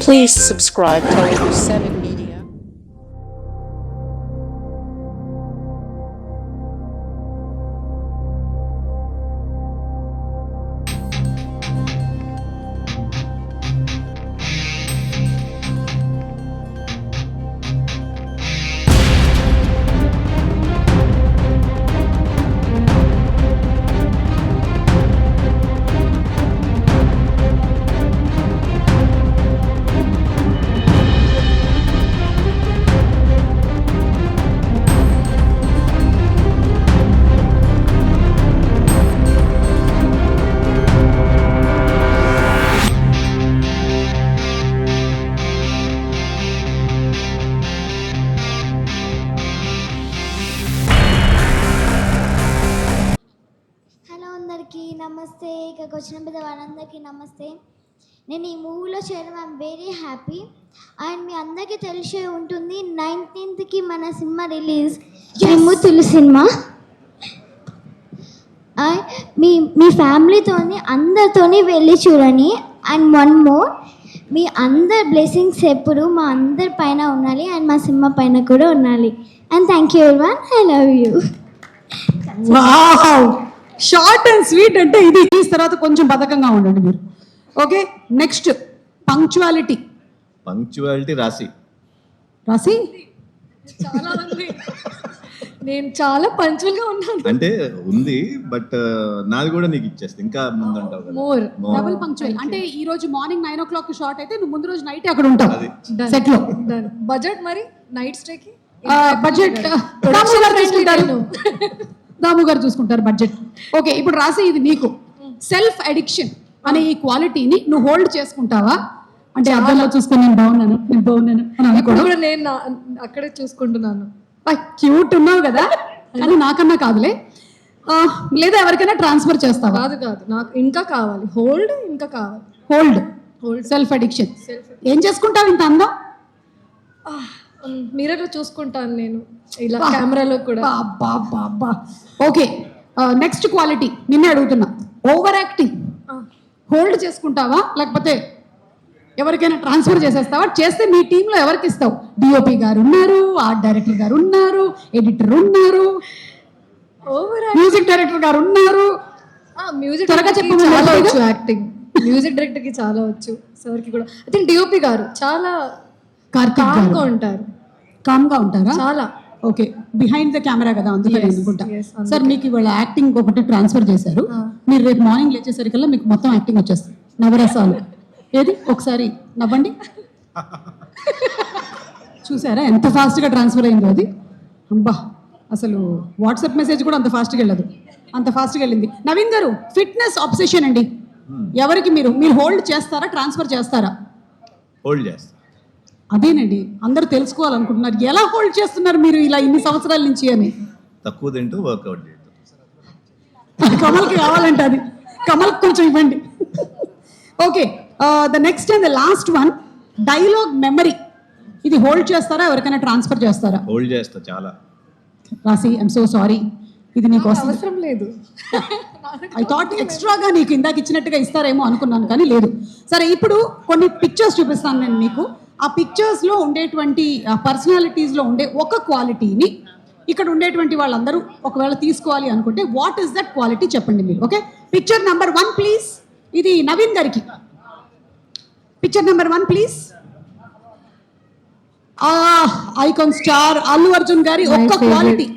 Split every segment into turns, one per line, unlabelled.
Please subscribe Telugu 7 Media.
Hello అందరికీ నమస్తే. ఇక్కడికి వచ్చిన పెద్ద వాళ్ళందరికీ నమస్తే. నేను ఈ మూవీలో చేయడం ఐఎమ్ వెరీ హ్యాపీ. అండ్ మీ అందరికీ తెలిసే ఉంటుంది 19th మన సినిమా రిలీజ్ త్రిమూర్తులు సినిమా. మీ మీ ఫ్యామిలీతోని అందరితోని వెళ్ళి చూడండి. అండ్ వన్ మోర్, మీ అందరి బ్లెస్సింగ్స్ ఎప్పుడు మా అందరి పైన ఉండాలి అండ్ మా సినిమా పైన కూడా ఉండాలి. And thank you everyone. I love you.
Wow, short and sweet. అంటే ఇది ఈ తర్వాత కొంచెం బద్ధకంగా ఉండండి మీరు. Okay, next punctuality.
రాసి
చాలా ఉంది. నేను చాలా పంచువల్ గా ఉన్నాను.
అంటే ఉంది, బట్ నాది కూడా నీకు ఇచ్చేస్తా. ఇంకా ముందు అంటావు కదా.
More
double punctual. అంటే ఈ రోజు మార్నింగ్ 9 o'clock షార్ట్ అయితే నువ్వు ముందు రోజు నైట్ అక్కడ ఉంటావు సెట్ లో.
బడ్జెట్ మరి నైట్ స్టే కి
బడ్జెట్ దాము గారు చూసుకుంటారు బడ్జెట్. ఓకే, ఇప్పుడు రాసి ఇది నీకు సెల్ఫ్ అడిక్షన్ అనే ఈ క్వాలిటీని నువ్వు హోల్డ్ చేసుకుంటావా? అంటే అర్థంలో చూసుకొని నేను బాగున్నాను అని అనుకోవడం.
కూడా నేను అక్కడే చూసుకుంటున్నాను.
క్యూట్ ఉన్నావు కదా, కానీ నాకన్నా కాదులే. లేదా ఎవరికైనా ట్రాన్స్ఫర్ చేస్తావా?
కాదు, నాకు ఇంకా కావాలి. హోల్డ్ ఇంకా కావాలి.
Hold self addiction. ఏం చేసుకుంటావు ఇంత అందం?
మిర్రర్ చూసుకుంటాను నేను, ఇలా కెమెరాలో కూడా.
ఓకే, నెక్స్ట్ క్వాలిటీ నిన్నే అడుగుతున్నా. ఓవర్ యాక్టింగ్ హోల్డ్ చేసుకుంటావా, లేకపోతే ఎవరికైనా ట్రాన్స్ఫర్ చేసేస్తావా? చేస్తే మీ టీంలో ఎవరికి ఇస్తావు? డిఓపి గారు ఉన్నారు, ఆర్ట్ డైరెక్టర్ గారు ఉన్నారు, ఎడిటర్ ఉన్నారు, మ్యూజిక్ డైరెక్టర్ గారు ఉన్నారు.
మ్యూజిక్ చాలా వచ్చు, యాక్టింగ్ మ్యూజిక్ డైరెక్టర్ కి చాలా వచ్చు, సార్ కి కూడా. ఐ థింక్ డిఓపి గారు చాలా కామ్గా ఉంటారు.
కామ్గా ఉంటారా?
చాలా.
ఓకే, బిహైండ్ ద కెమెరా కదా, అందుకని అనుకుంటా. సార్, మీకు ఇవాళ యాక్టింగ్ ఒకటి ట్రాన్స్ఫర్ చేశారు. మీరు రేపు మార్నింగ్ లేచేసరికల్లా మీకు మొత్తం యాక్టింగ్ వచ్చేస్తుంది. నవరసాలు ఏది ఒకసారి నవ్వండి. చూసారా ఎంత ఫాస్ట్గా ట్రాన్స్ఫర్ అయిందో అది? అబ్బా, అసలు వాట్సాప్ మెసేజ్ కూడా అంత ఫాస్ట్గా వెళ్ళదు, అంత ఫాస్ట్గా వెళ్ళింది. నవీన్ గారు, ఫిట్నెస్ ఆబ్సెషన్ అండి. ఎవరికి మీరు హోల్డ్ చేస్తారా, ట్రాన్స్ఫర్ చేస్తారా?
హోల్డ్ చేస్తా.
అదేనండి, అందరూ తెలుసుకోవాలనుకుంటున్నారు ఎలా హోల్డ్ చేస్తున్నారు మీరు ఇలా ఇన్ని సంవత్సరాల నుంచి అని.
తక్కువ తింటూ వర్కౌట్ చేయటం.
కమల్కి కావాలంటే అది, కమల్కి కొంచెం ఇవ్వండి. Okay, the next and the last one, dialogue memory. ఇది హోల్డ్ చేస్తారా, ఎవరికైనా ట్రాన్స్ఫర్ చేస్తారా?
హోల్డ్ చేస్తా చాలా.
రాసి, ఐఎమ్ సో సారీ, ఇది నీకు
అవసరం లేదు.
ఐ థాట్ ఎక్స్ట్రాగా నీకు ఇందాక ఇచ్చినట్టుగా ఇస్తారేమో అనుకున్నాను, కానీ లేదు. సరే, ఇప్పుడు కొన్ని పిక్చర్స్ చూపిస్తాను నేను మీకు. ఆ పిక్చర్స్లో ఉండేటువంటి పర్సనాలిటీస్లో ఉండే ఒక క్వాలిటీని ఇక్కడ ఉండేటువంటి వాళ్ళందరూ ఒకవేళ తీసుకోవాలి అనుకుంటే వాట్ ఈస్ దట్ క్వాలిటీ చెప్పండి మీరు. Okay, picture number 1 please. ఇది నవీన్ గారికి. Picture number 1 please. Icon star Allu Arjun గారి ఒక్క quality,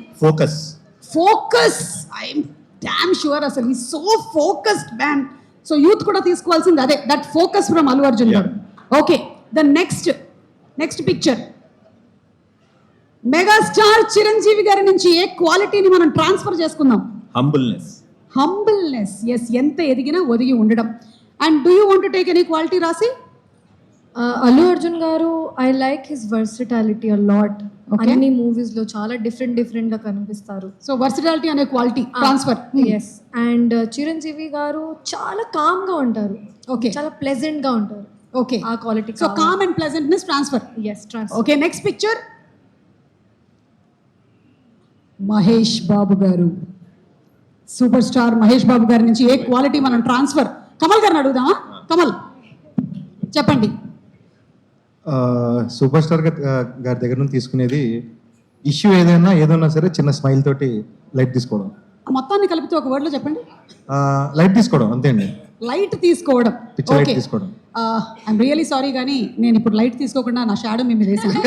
focus. I'm damn sure అసలు ఈ so focused man. So youth కూడా తీసుకోవాల్సింది అదే, that focus from Allu Arjun గారు. Okay, the next picture, megastar Chiranjeevi గారి నుంచి ఏ క్వాలిటీని మనం ట్రాన్స్ఫర్ చేసుకుందాం? హంబుల్నెస్. ఎస్, ఎంత ఎదిగినా ఒదిగి ఉండడం. And do you want to take any quality రాసి?
అల్లు అర్జున్ గారు, I like his versatility a lot. అన్ని మూవీస్ లో చాలా డిఫరెంట్ గా కనిపిస్తారు.
సో వర్సిటాలిటీ అనే quality transfer.
Yes. And Chiranjeevi గారు చాలా కామ్ గా ఉంటారు.
ఓకే,
చాలా ప్లెజెంట్ గా ఉంటారు.
ఓకే,
ఆ quality.
So calm and pleasantness transfer.
Yes, transfer.
Okay, next picture, Mahesh Babu గారు. సూపర్ స్టార్ మహేష్ బాబు గారి నుంచి ఏ క్వాలిటీ మనం ట్రాన్స్ఫర్? కమల్ గారిని అడుగుదామా? కమల్ చెప్పండి.
సూపర్ స్టార్ గారి దగ్గర నుంచి తీసుకునేది ఇష్యూ ఏదైనా సరే చిన్న స్మైల్ తోటి లైట్ తీసుకోవడం.
మొత్తాన్ని కలిపితే ఒక వర్డ్లో చెప్పండి.
లైట్ తీసుకోవడం అంతే అండి.
లైట్ తీసుకోవడం.
పిచ్చ లైట్ తీసుకోవడం.
ఐఎమ్ రియలీ సారీ కానీ నేను ఇప్పుడు లైట్ తీసుకోకుండా నా షాడో మేము వేసాను.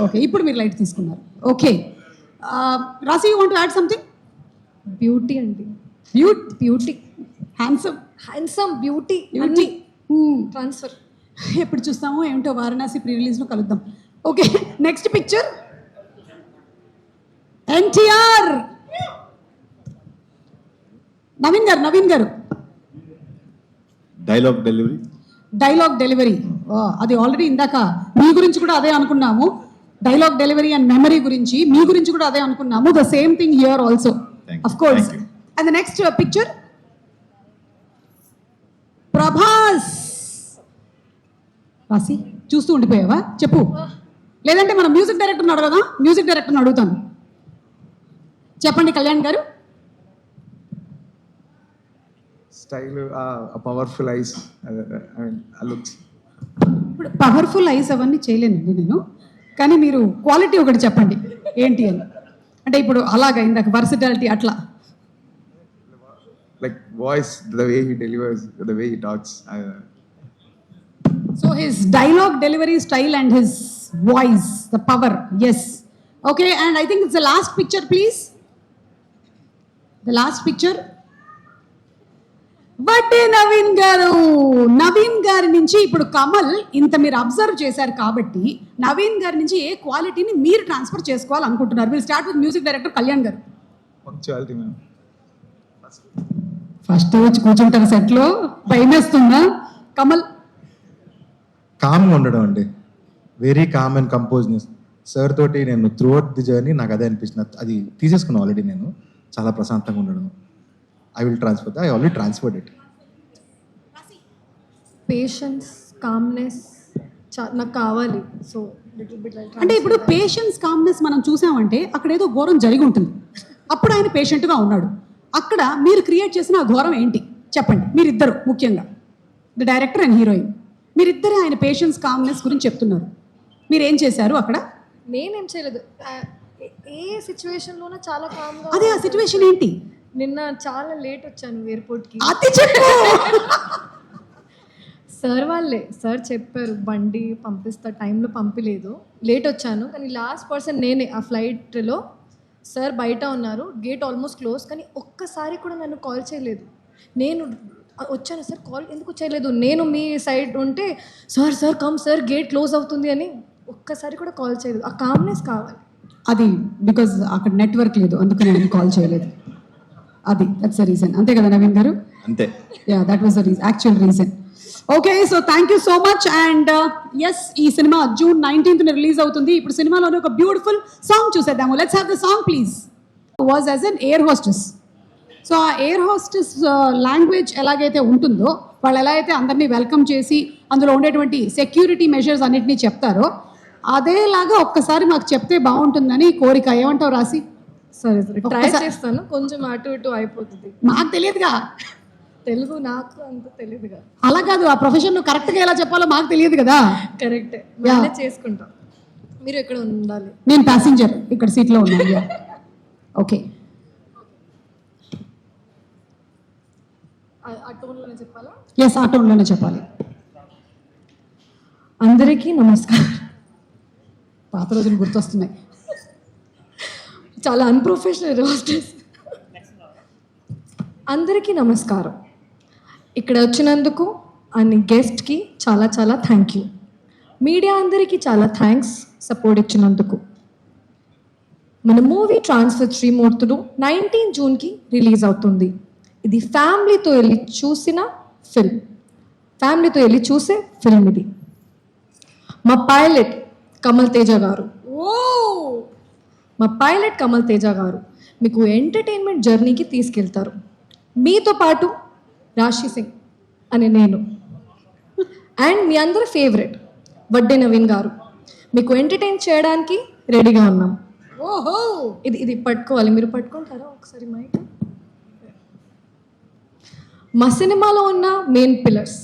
ఓకే, ఇప్పుడు మీరు లైట్ తీసుకున్నారు. ఓకే, రాసి you want to add something?
Beauty అండి, బ్యూటీ, హ్యాండ్సమ్ బ్యూటీ ట్రాన్స్ఫర్.
ఎప్పుడు చూస్తామో ఏమిటో వారణాసి ప్రీ రిలీజ్లో కలుద్దాం. Okay, next picture NTR. Naveen గారు డైలాగ్ డెలివరీ. అది ఆల్రెడీ ఇందాక మీ గురించి కూడా అదే అనుకున్నాము. డైలాగ్ డెలివరీ అండ్ మెమరీ గురించి మీ గురించి కూడా అదే అనుకున్నాము. The same thing here also of course. And the next picture Prabhas. రాసి చూస్తూ ఉండిపోయావా? చెప్పు, లేదంటే మన మ్యూజిక్ డైరెక్టర్ని అడగదా? మ్యూజిక్ డైరెక్టర్ని అడుగుతాను. చెప్పండి కళ్యాణ్ గారు.
Style, powerful ice, looks.
ఇప్పుడు పవర్ఫుల్ ఐస్ అవన్నీ చేయలేనండి నేను, కానీ మీరు క్వాలిటీ ఒకటి చెప్పండి ఏంటి అని. అంటే ఇప్పుడు అలాగా ఇందాక వర్సిటాలిటీ అట్లా.
Like voice, the way he delivers, the way he talks.
So his dialogue delivery style and his voice, the power, yes. Okay, and I think it's the last picture, please. The last picture. But Naveen గారి నుంచి ఇప్పుడు కమల్ ఇంత మీరు observe చేశారు కాబట్టి నవీన్ గారి నుంచి ఏ క్వాలిటీని మీరు ట్రాన్స్ఫర్ చేసుకోవాలనుకుంటున్నారు? Will start with music director Kalyan గారు.
Punctuality ma'am.
ఫస్ట్ వచ్చి కూర్చుంటారు సెట్లో, భయమేస్తుందా? కమల్
కామ్గా ఉండడం అండి, వెరీ కామ్ అండ్ కంపోజ్నెస్. సార్ తోటి నేను త్రూ అవుట్ ది జర్నీ నాకు అదే అనిపించిన, అది తీసేసుకున్నాను ఆల్రెడీ. నేను చాలా ప్రశాంతంగా ఉండడం. I will transfer that. I already transferred it.
Patience, calmness నాకు కావాలి. సో
అంటే ఇప్పుడు పేషెన్స్, కామ్నెస్ మనం చూసామంటే అక్కడ ఏదో ఘోరం జరిగి ఉంటుంది, అప్పుడు ఆయన పేషెంట్గా ఉన్నాడు. అక్కడ మీరు క్రియేట్ చేసిన ఆ ఘోరం ఏంటి చెప్పండి? మీరిద్దరు, ముఖ్యంగా ద డైరెక్టర్ అండ్ హీరోయిన్, మీరిద్దరే ఆయన పేషెన్స్, కామ్నెస్ గురించి చెప్తున్నారు. మీరు ఏం చేశారు అక్కడ?
నేనేం చేయలేదు. ఏ సిచ్యువేషన్లోనూ చాలా కామ్గా.
అదే ఆ సిచ్యువేషన్ ఏంటి?
నిన్న చాలా లేట్ వచ్చాను ఎయిర్పోర్ట్కి.
అది చెప్పు.
సార్ చెప్పారు బండి పంపిస్తా, టైంలో పంపలేదు, లేట్ వచ్చాను. కానీ లాస్ట్ పర్సన్ నేనే ఆ ఫ్లైట్లో. సార్ బయట ఉన్నారు, గేట్ ఆల్మోస్ట్ క్లోజ్, కానీ ఒక్కసారి కూడా నన్ను కాల్ చేయలేదు. నేను వచ్చాను సార్, కాల్ ఎందుకు చేయలేదు? నేను మీ సైడ్ ఉంటే sir come sir, gate close అవుతుంది అని ఒక్కసారి కూడా కాల్ చేయలేదు. ఆ కామ్నెస్ కావాలి.
అది బికాజ్ అక్కడ నెట్వర్క్ లేదు, అందుకని నేను కాల్ చేయలేదు. అది దట్స్ ద రీజన్. అంతే కదా నవీన్ గారు?
అంతే.
Yeah, that was the actual reason. Okay, so thank you so much. And yes, ఈ సినిమా June 19th రిలీజ్ అవుతుంది. ఇప్పుడు సినిమాలోనే ఒక బ్యూటిఫుల్ సాంగ్ చూసేద్దాము. Let's have the song please. Was as an air hostess. So ఆ air hostess language ఎలాగైతే ఉంటుందో, వాళ్ళు ఎలా అయితే అందరినీ వెల్కమ్ చేసి అందులో ఉండేటువంటి సెక్యూరిటీ మెజర్స్ అన్నిటినీ చెప్తారో, అదేలాగా ఒక్కసారి మాకు చెప్తే బాగుంటుందని కోరిక. ఏమంటావు రాసి?
సరే ట్రై చేస్తాను. కొంచెం అటు ఇటు అయిపోతుంది.
నాకు తెలియదుగా
తెలుగు, నాకు అంత తెలియదుగా.
అలా కాదు, ఆ ప్రొఫెషన్ కరెక్ట్గా ఎలా చెప్పాలో మాకు తెలియదు కదా.
కరెక్టే, మేనేజ్ చేసుకుంటాం. మీరు ఎక్కడ ఉండాలి?
నేను ప్యాసింజర్, ఇక్కడ సీట్లో ఉన్నాను. ఓకే,
ఆ టోన్లోనే చెప్పాలా?
ఎస్, ఆ టోన్లోనే చెప్పాలి.
అందరికీ నమస్కారం.
పాత రోజులు గుర్తొస్తున్నాయి.
చాలా అన్ప్రొఫెషనల్ హోస్టెస్. అందరికీ నమస్కారం. ఇక్కడ వచ్చినందుకు అన్ని గెస్ట్కి చాలా చాలా థ్యాంక్ యూ. మీడియా అందరికీ చాలా థ్యాంక్స్ సపోర్ట్ ఇచ్చినందుకు. మన మూవీ ట్రాన్స్ఫర్ శ్రీమూర్తులు 19 జూన్కి రిలీజ్ అవుతుంది. ఇది ఫ్యామిలీతో వెళ్ళి చూసిన ఫిల్మ్, ఫ్యామిలీతో వెళ్ళి చూసే ఫిల్మ్ ఇది. మా పైలట్ కమల్ తేజ గారు మీకు ఎంటర్టైన్మెంట్ జర్నీకి తీసుకెళ్తారు. మీతో పాటు రాశి సింగ్ అనే నేను అండ్ మీ అందరి ఫేవరెట్ వడ్డే నవీన్ గారు మీకు ఎంటర్టైన్ చేయడానికి రెడీగా ఉన్నాం. ఓహో, ఇది పట్టుకోవాలి. మీరు పట్టుకుంటారా ఒకసారి మైక్? మా సినిమాలో ఉన్న మెయిన్ పిల్లర్స్,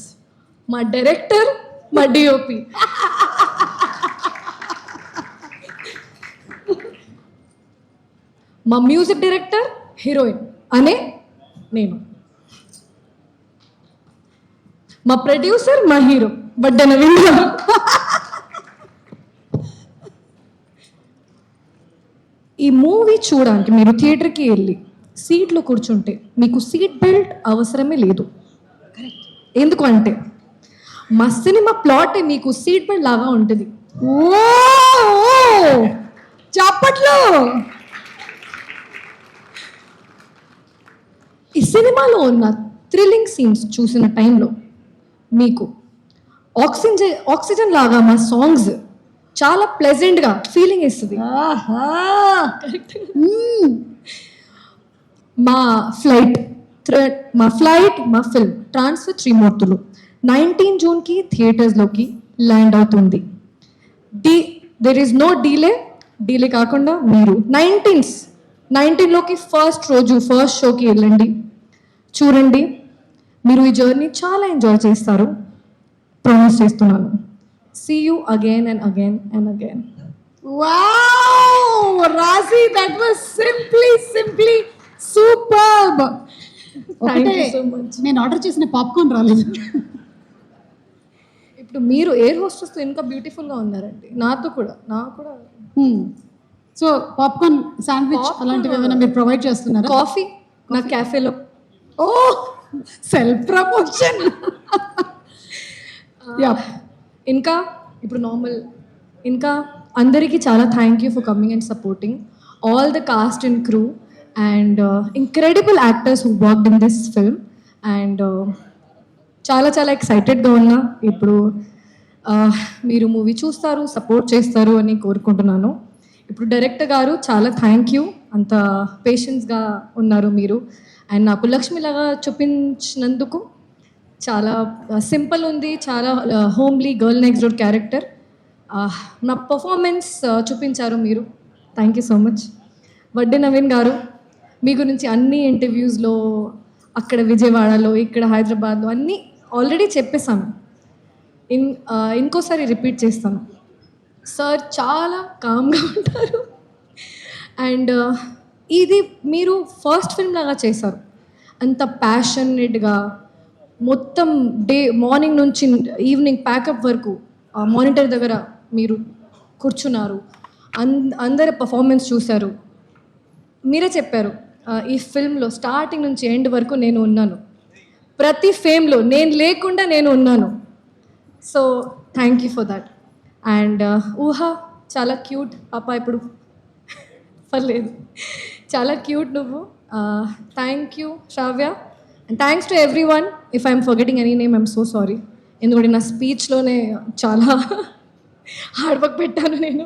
మా డైరెక్టర్, మా డిఓపి. మా మ్యూజిక్ డైరెక్టర్ హీరోయిన్ అనే నేను, మా ప్రొడ్యూసర్ మా హీరో బడ్డ నవీన్ గారు. ఈ మూవీ చూడడానికి మీరు థియేటర్కి వెళ్ళి సీట్లో కూర్చుంటే మీకు సీట్ బెల్ట్ అవసరమే లేదు. ఎందుకు అంటే మా సినిమా ప్లాట్ మీకు సీట్ బెల్ట్ లాగా ఉంటుంది.
ఓ చప్పట్లు.
ఈ సినిమాలో ఉన్న థ్రిల్లింగ్ సీన్స్ చూసిన టైంలో మీకు ఆక్సిజన్ లాగా మా సాంగ్స్ చాలా ప్లెజెంట్గా ఫీలింగ్ ఇస్తుంది.
ఆహా.
మా ఫ్లైట్ మా ఫిల్మ్ ట్రాన్స్ఫర్ త్రిమూర్తులు 19 జూన్కి థియేటర్స్లోకి ల్యాండ్ అవుతుంది. దెర్ ఈస్ నో డీలే కాకుండా మీరు 19లోకి ఫస్ట్ షోకి వెళ్ళండి, చూడండి. మీరు ఈ జర్నీ చాలా ఎంజాయ్ చేస్తారు, ప్రామిస్ చేస్తున్నాను. See you again and again and again.
Wow, Razi, that was simply superb.
Thank you so much.
నేను ఆర్డర్ చేసిన పాప్కార్న్ రాలేదు.
ఇప్పుడు మీరు ఎయిర్ హోస్టెస్తో ఇంకా బ్యూటిఫుల్గా ఉన్నారండి. నాకు కూడా
సో పాప్కార్న్ శాండ్విచ్ అలాంటివి ఏమైనా మీరు ప్రొవైడ్ చేస్తున్నారా?
కాఫీ నా క్యాఫేలో.
ఓ సెల్ఫ్ ప్రమోషన్.
ఇంకా ఇప్పుడు ఇంకా అందరికీ చాలా thank you for coming and supporting all the cost and crew and incredible actors who worked in this film. And చాలా ఎక్సైటెడ్గా ఉన్నా. ఇప్పుడు మీరు మూవీ చూస్తారు, సపోర్ట్ చేస్తారు అని కోరుకుంటున్నాను. ఇప్పుడు డైరెక్టర్ గారు చాలా థ్యాంక్ యూ, అంత పేషెన్స్గా ఉన్నారు మీరు. అండ్ నాకు లక్ష్మిలాగా చూపించినందుకు చాలా సింపుల్ ఉంది, చాలా homely girl next door character. నా పర్ఫార్మెన్స్ చూపించారు మీరు. Thank you so much. Vadde Naveen గారు, మీ గురించి అన్ని ఇంటర్వ్యూస్లో అక్కడ విజయవాడలో ఇక్కడ హైదరాబాద్లో అన్నీ ఆల్రెడీ చెప్పేశాను. ఇంకోసారి రిపీట్ చేస్తాను. సార్ చాలా కామ్గా ఉంటారు అండ్ ఇది మీరు ఫస్ట్ ఫిల్మ్ లాగా చేశారు. అంత ప్యాషనేట్గా మొత్తం మార్నింగ్ నుంచి ఈవినింగ్ ప్యాకప్ వరకు మానిటర్ దగ్గర మీరు కూర్చున్నారు, అందరి పర్ఫార్మెన్స్ చూశారు. మీరే చెప్పారు ఈ ఫిల్మ్లో స్టార్టింగ్ నుంచి ఎండ్ వరకు నేను ఉన్నాను, ప్రతి ఫేమ్లో నేను లేకుండా నేను ఉన్నాను. So thank you for that. And Ooha చాలా క్యూట్ పాప, ఇప్పుడు పర్లేదు, చాలా క్యూట్ నువ్వు. Thank you Shravya. And thanks to everyone. If I'm forgetting any name I'm so sorry. ఎందుకంటే నా స్పీచ్లోనే చాలా హార్డ్ వర్క్ పెట్టాను నేను.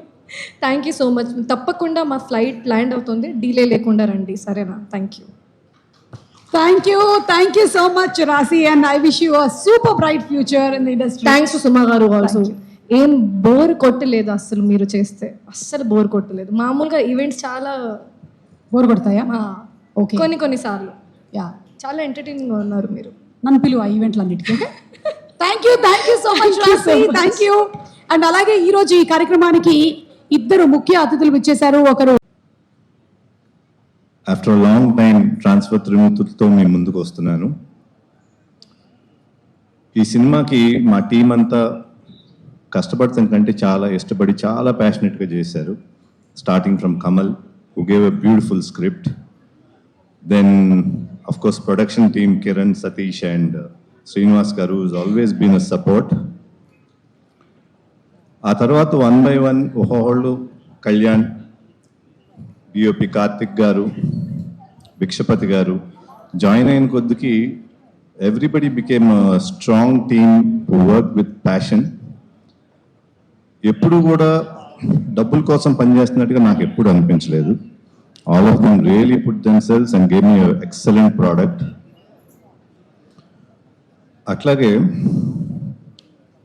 థ్యాంక్ యూ సో మచ్. తప్పకుండా మా ఫ్లైట్ ల్యాండ్ అవుతుంది, డీలే లేకుండా రండి, సరేనా? Thank you.
Thank you so much, Rasi, and I wish you a super bright future in the industry.
Thanks to Suma గారు ఆల్సో. ఏం బోర్ కొట్టలేదు అస్సలు, మీరు చేస్తే అస్సలు బోర్ కొట్టలేదు. మామూలుగా ఈవెంట్స్ చాలా
బోర్ కొడతాయా? ఓకే,
కొన్నిసార్లు
యా,
చాలా ఎంటర్టైనింగ్గా ఉన్నారు మీరు.
నన్ను పిలువ ఈవెంట్లు అన్నిటికీ. థ్యాంక్ యూ సో మచ్ రాసి, థ్యాంక్ యూ. అండ్ అలాగే ఈరోజు ఈ కార్యక్రమానికి ఇద్దరు ముఖ్య అతిథులు వచ్చేసారు. ఒకరు
ఆఫ్టర్ లాంగ్ టైం ట్రాన్స్ఫర్ త్రిమూర్తులతో మీ ముందుకు వస్తున్నాను. ఈ సినిమాకి మా టీం అంతా కష్టపడతాం కంటే చాలా ఇష్టపడి చాలా ప్యాషనెట్గా చేశారు. Starting from Kamal, who gave a beautiful script. Then of course production team Kiran, Satish and Srinivas గారు is always been a support. ఆ తర్వాత 1 by 1 ఒక్కొక్కళ్ళు, కళ్యాణ్, డిఓపి కార్తిక్ గారు, భిక్షపతి గారు జాయిన్ అయిన కొద్దికి everybody became strong team to work with passion. ఎప్పుడు కూడా డబ్బుల కోసం పనిచేస్తున్నట్టుగా నాకు ఎప్పుడు అనిపించలేదు. All of them really put themselves and gave me excellent product. అట్లాగే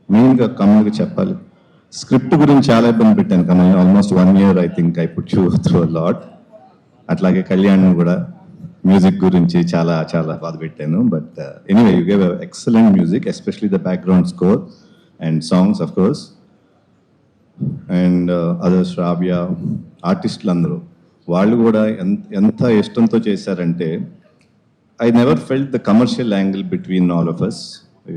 మెయిన్గా కమల్గా చెప్పాలి, స్క్రిప్ట్ గురించి చాలా ఇబ్బంది పెట్టాను Kamal. Almost 1 year I think I put you through a lot. అట్లాగే కళ్యాణ్ కూడా మ్యూజిక్ గురించి చాలా చాలా బాధ పెట్టాను. But anyway you gave excellent music, especially the background score and songs of course. And other Shravya, ఆర్టిస్టులు అందరూ వాళ్ళు కూడా ఎంత ఇష్టంతో చేశారంటే I never felt the commercial angle between all of us.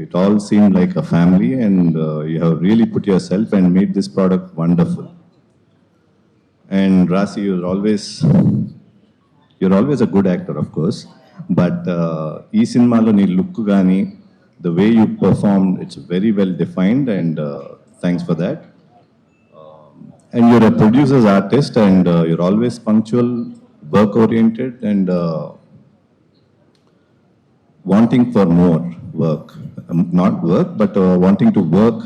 It all seemed like a family, and you have really put yourself and made this product wonderful. And Rasi, you're always a good actor, of course, but ee cinemalo nee look gaani, the way you performed, it's very well defined, and thanks for that. And you're a producer's artist, and you're always punctual, work oriented, and wanting for more work, not work, but wanting to work,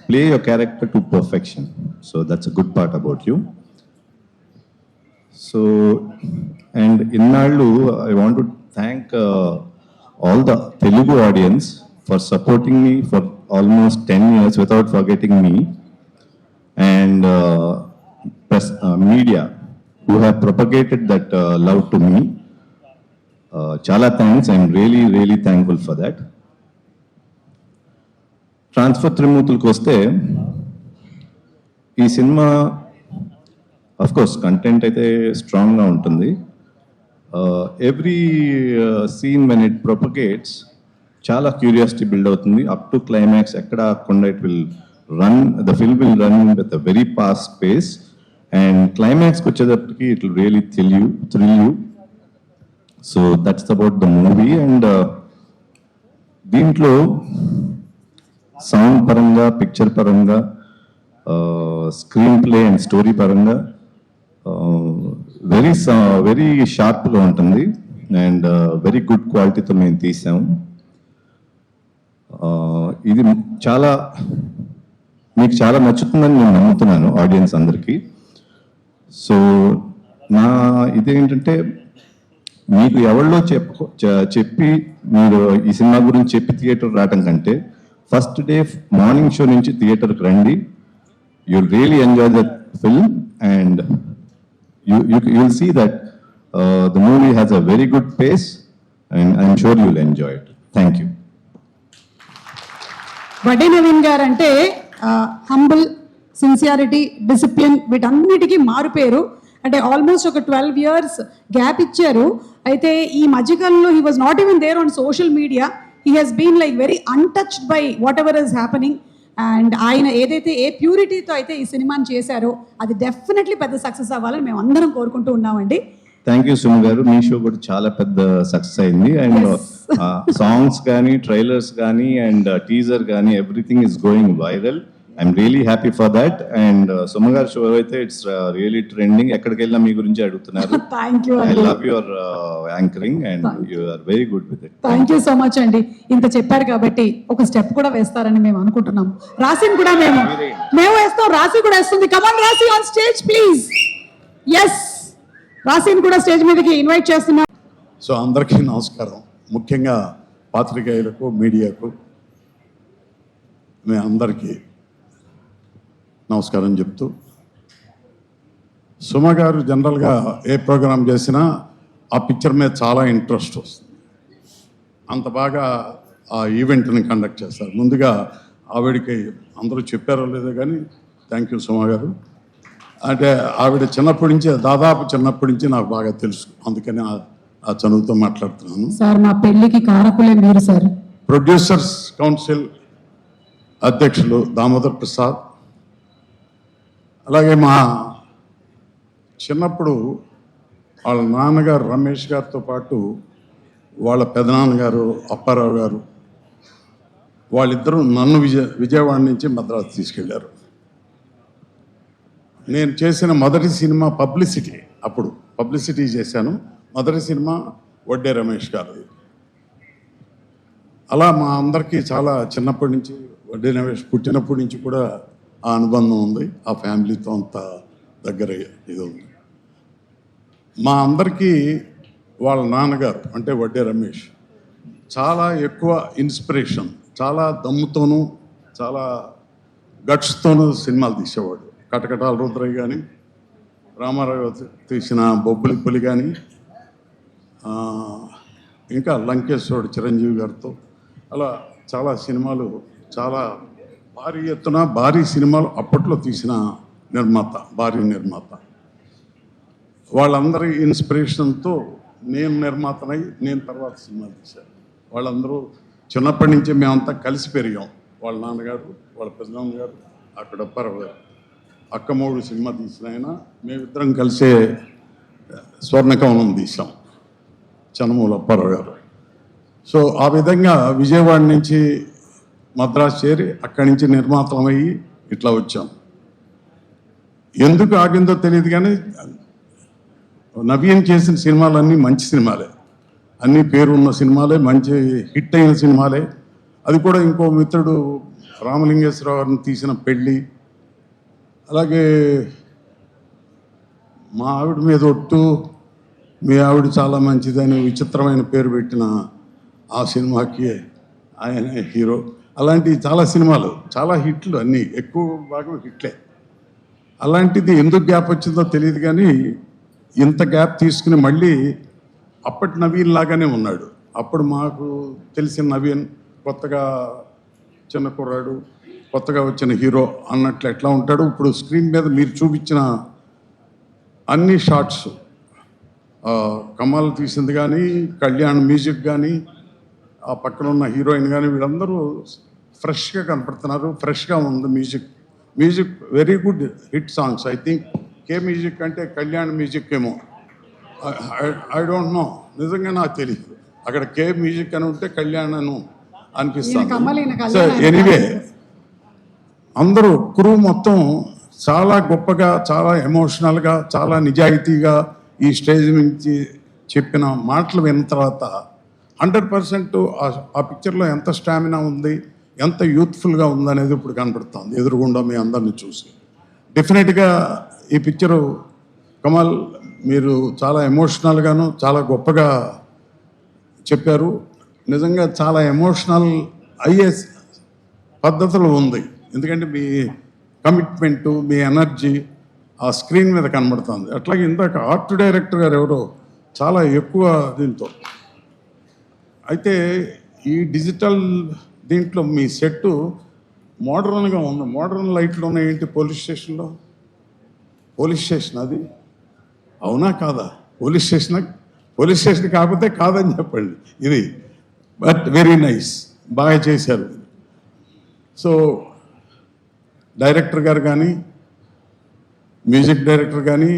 play your character to perfection. So that's a good part about you. So, and innallu, I want to thank all the Telugu audience for supporting me for almost 10 years without forgetting me, and press media who have propagated that love to me. Chala thanks. I'm really thankful for that. Transfer త్రిమూర్తులకు వస్తే ఈ సినిమా of course content అయితే స్ట్రాంగ్గా ఉంటుంది. Every scene when it propagates చాలా curiosity build అవుతుంది up to climax. ఎక్కడ ఆగకుండా it will run, the film will run with a very fast pace, and క్లైమాక్స్కి వచ్చేటప్పటికి it will really thrill you. So that's about the movie. And దీంట్లో sound పరంగా, picture పరంగా, screen play and story పరంగా very షార్ప్గా ఉంటుంది, and very good క్వాలిటీతో మేము తీసాము. ఇది మీకు చాలా నచ్చుతుందని నేను నమ్ముతున్నాను ఆడియన్స్ అందరికీ. సో నా ఇదేంటంటే, మీకు ఎవరిలో చెప్పి మీరు ఈ సినిమా గురించి చెప్పి థియేటర్ రావడం కంటే ఫస్ట్ డే మార్నింగ్ షో నుంచి థియేటర్కి రండి. You really enjoy the film, and you will see that the movie has a very good pace, and I'm sure you'll enjoy it. Thank you.
Vadde Naveen గారు అంటే humble, sincerity, discipline వీటన్నిటికీ మారుపేరు. అంటే almost ఒక 12 years gap ఇచ్చారు. అయితే ఈ మధ్యకాలంలో he was not even there on social media. He has been like very untouched by whatever is happening. And ఆయన ఏదైతే ఏ ప్యూరిటీతో అయితే ఈ సినిమాని చేశారో అది డెఫినెట్లీ పెద్ద సక్సెస్ అవ్వాలని మేము అందరం కోరుకుంటూ ఉన్నామండి.
థ్యాంక్ యూ సుమ గారు. మీ షో కూడా చాలా పెద్ద సక్సెస్ అయింది, అండ్ సాంగ్స్ కానీ, ట్రైలర్స్ కానీ, అండ్ టీజర్ కానీ, everything is going viral. I'm really happy for that. And Suma గారి షో అయితే ఇట్స్ రియలీ ట్రెండింగ్. ఎక్కడికి వెళ్ళినా మీ గురించి అడుగుతున్నారు.
Thank you.
I love your anchoring, and you are very good with it.
Thank you so much అండి. ఇంత చెప్పారు కాబట్టి ఒక స్టెప్ కూడా వేస్తారని మేము అనుకుంటున్నాం. రాసిని కూడా మేము వేస్తాం, రాసి కూడా వేస్తుంది. కమాన్ రాసి, ఆన్ స్టేజ్ ప్లీజ్. ఎస్, రాసిని కూడా స్టేజ్ మీదకి ఇన్వైట్ చేస్తున్నాం.
సో అందరికీ నమస్కారం. ముఖ్యంగా పాత్రికేయులకు, మీడియాకు మీ అందరికీ నమస్కారం చెప్తూ, సుమ గారు జనరల్గా ఏ ప్రోగ్రాం చేసినా ఆ పిక్చర్ మీద చాలా ఇంట్రెస్ట్ వస్తుంది. అంత బాగా ఆ ఈవెంట్ని కండక్ట్ చేస్తారు. ముందుగా ఆవిడకి అందరూ చెప్పారో లేదో కానీ థ్యాంక్ యూ సుమ గారు. అంటే ఆవిడ చిన్నప్పటి నుంచి, దాదాపు చిన్నప్పటి నుంచి నాకు బాగా తెలుసు, అందుకని ఆ చదువుతో మాట్లాడుతున్నాను.
సార్, మా పెళ్లికి కారకులే మీరు సార్.
ప్రొడ్యూసర్స్ కౌన్సిల్ అధ్యక్షులు దామోదర్ ప్రసాద్, అలాగే మా చిన్నప్పుడు వాళ్ళ నాన్నగారు రమేష్ గారితో పాటు వాళ్ళ పెదనాన్నగారు అప్పారావు గారు, వాళ్ళిద్దరూ నన్ను విజయవాడ నుంచి మద్రాసు తీసుకెళ్ళారు. నేను చేసిన మొదటి సినిమా పబ్లిసిటీ, అప్పుడు పబ్లిసిటీ చేశాను. మొదటి సినిమా వడ్డే రమేష్ గారు. అలా మా అందరికీ చాలా చిన్నప్పటి నుంచి, వడ్డే రమేష్ పుట్టినప్పటి నుంచి కూడా ఆ అనుబంధం ఉంది. ఆ ఫ్యామిలీతో అంత దగ్గర ఇది ఉంది. మా అందరికీ వాళ్ళ నాన్నగారు అంటే వడ్డే రమేష్ చాలా ఎక్కువ ఇన్స్పిరేషన్, చాలా దమ్ముతోనూ చాలా గట్స్తోనూ సినిమాలు తీసేవాడు. కటకటాల రుద్రయ్య కానీ, రామారావు తీసిన బొబ్బులి పులి కానీ, ఇంకా లంకేశ్వరుడు చిరంజీవి గారితో అలా చాలా సినిమాలు, చాలా భారీ ఎత్తున భారీ సినిమాలు అప్పట్లో తీసిన నిర్మాత, భారీ నిర్మాత. వాళ్ళందరి ఇన్స్పిరేషన్తో నేను నిర్మాతనై నేను తర్వాత సినిమా తీశాను. వాళ్ళందరూ చిన్నప్పటి నుంచే మేమంతా కలిసి పెరిగాం. వాళ్ళ నాన్నగారు, వాళ్ళ పెద్దనాన్న గారు, అక్కడ అప్పారావు గారు, అక్కమూడు సినిమా తీసిన ఆయన, మేమిద్దరం కలిసే స్వర్ణకవనం తీసాం, చనమూల అప్పారావు గారు. సో ఆ విధంగా విజయవాడ నుంచి మద్రాసు చేరి అక్కడి నుంచి నిర్మాతమయ్యి ఇట్లా వచ్చాం. ఎందుకు ఆగిందో తెలియదు కానీ నవీన్ చేసిన సినిమాలన్నీ మంచి సినిమాలే, అన్ని పేరున్న సినిమాలే, మంచి హిట్ అయిన సినిమాలే. అది కూడా ఇంకో మిత్రుడు రామలింగేశ్వరరావు గారిని తీసిన పెళ్ళి, అలాగే మా ఆవిడ మీద ఒట్టు, మీ ఆవిడ చాలా మంచిదని విచిత్రమైన పేరు పెట్టిన ఆ సినిమాకి ఆయన హీరో. అలాంటి చాలా సినిమాలు, చాలా హిట్లు, అన్నీ ఎక్కువ భాగం హిట్లే. అలాంటిది ఎందుకు గ్యాప్ వచ్చిందో తెలియదు కానీ ఇంత గ్యాప్ తీసుకుని మళ్ళీ అప్పటి నవీన్ లాగానే ఉన్నాడు. అప్పుడు మాకు తెలిసిన నవీన్ కొత్తగా చిన్న కుర్రాడు, కొత్తగా వచ్చిన హీరో అన్నట్లు ఎట్లా ఉంటాడు. ఇప్పుడు స్క్రీన్ మీద మీరు చూపించిన అన్ని షార్ట్స్, కమల్ తీసింది కానీ, కళ్యాణ్ మ్యూజిక్ కానీ, ఆ పక్కన ఉన్న హీరోయిన్ కానీ, వీళ్ళందరూ ఫ్రెష్గా కనపడుతున్నారు. ఫ్రెష్గా ఉంది music very good hit songs. I think K music అంటే కళ్యాణ్ మ్యూజిక్ ఏమో, ఐ డోంట్ నో, నిజంగా నాకు తెలియదు. అక్కడ కే మ్యూజిక్ అని ఉంటే కళ్యాణ్ అను అనిపిస్తుంది. సో ఎనీవే అందరూ క్రూ మొత్తం చాలా గొప్పగా, చాలా ఎమోషనల్గా, చాలా నిజాయితీగా ఈ స్టేజ్ నుంచి చెప్పిన మాటలు విన్న తర్వాత 100% ఆ పిక్చర్లో ఎంత స్టామినా ఉంది, ఎంత యూత్ఫుల్గా ఉందనేది ఇప్పుడు కనపడుతుంది ఎదురుగుండా మీ అందరిని చూసి. డెఫినెట్గా ఈ పిక్చరు కమల్ మీరు చాలా ఎమోషనల్గాను చాలా గొప్పగా చెప్పారు. నిజంగా చాలా ఎమోషనల్ అయ్యే పద్ధతులు ఉంది, ఎందుకంటే మీ కమిట్మెంటు, మీ ఎనర్జీ ఆ స్క్రీన్ మీద కనబడుతుంది. అట్లాగే ఇందాక ఆర్ట్ డైరెక్టర్ గారు ఎవరో చాలా ఎక్కువ దీంతో. అయితే ఈ డిజిటల్ దీంట్లో మీ సెట్టు మోడర్న్గా ఉంది. మోడర్న్ లైట్లు ఉన్నాయి ఏంటి పోలీస్ స్టేషన్లో? పోలీస్ స్టేషన్ అది అవునా కాదా? పోలీస్ స్టేషన్ కాకపోతే కాదని చెప్పండి ఇది. బట్ వెరీ నైస్, బాగా చేశారు. సో డైరెక్టర్ గారు కానీ, మ్యూజిక్ డైరెక్టర్ కానీ,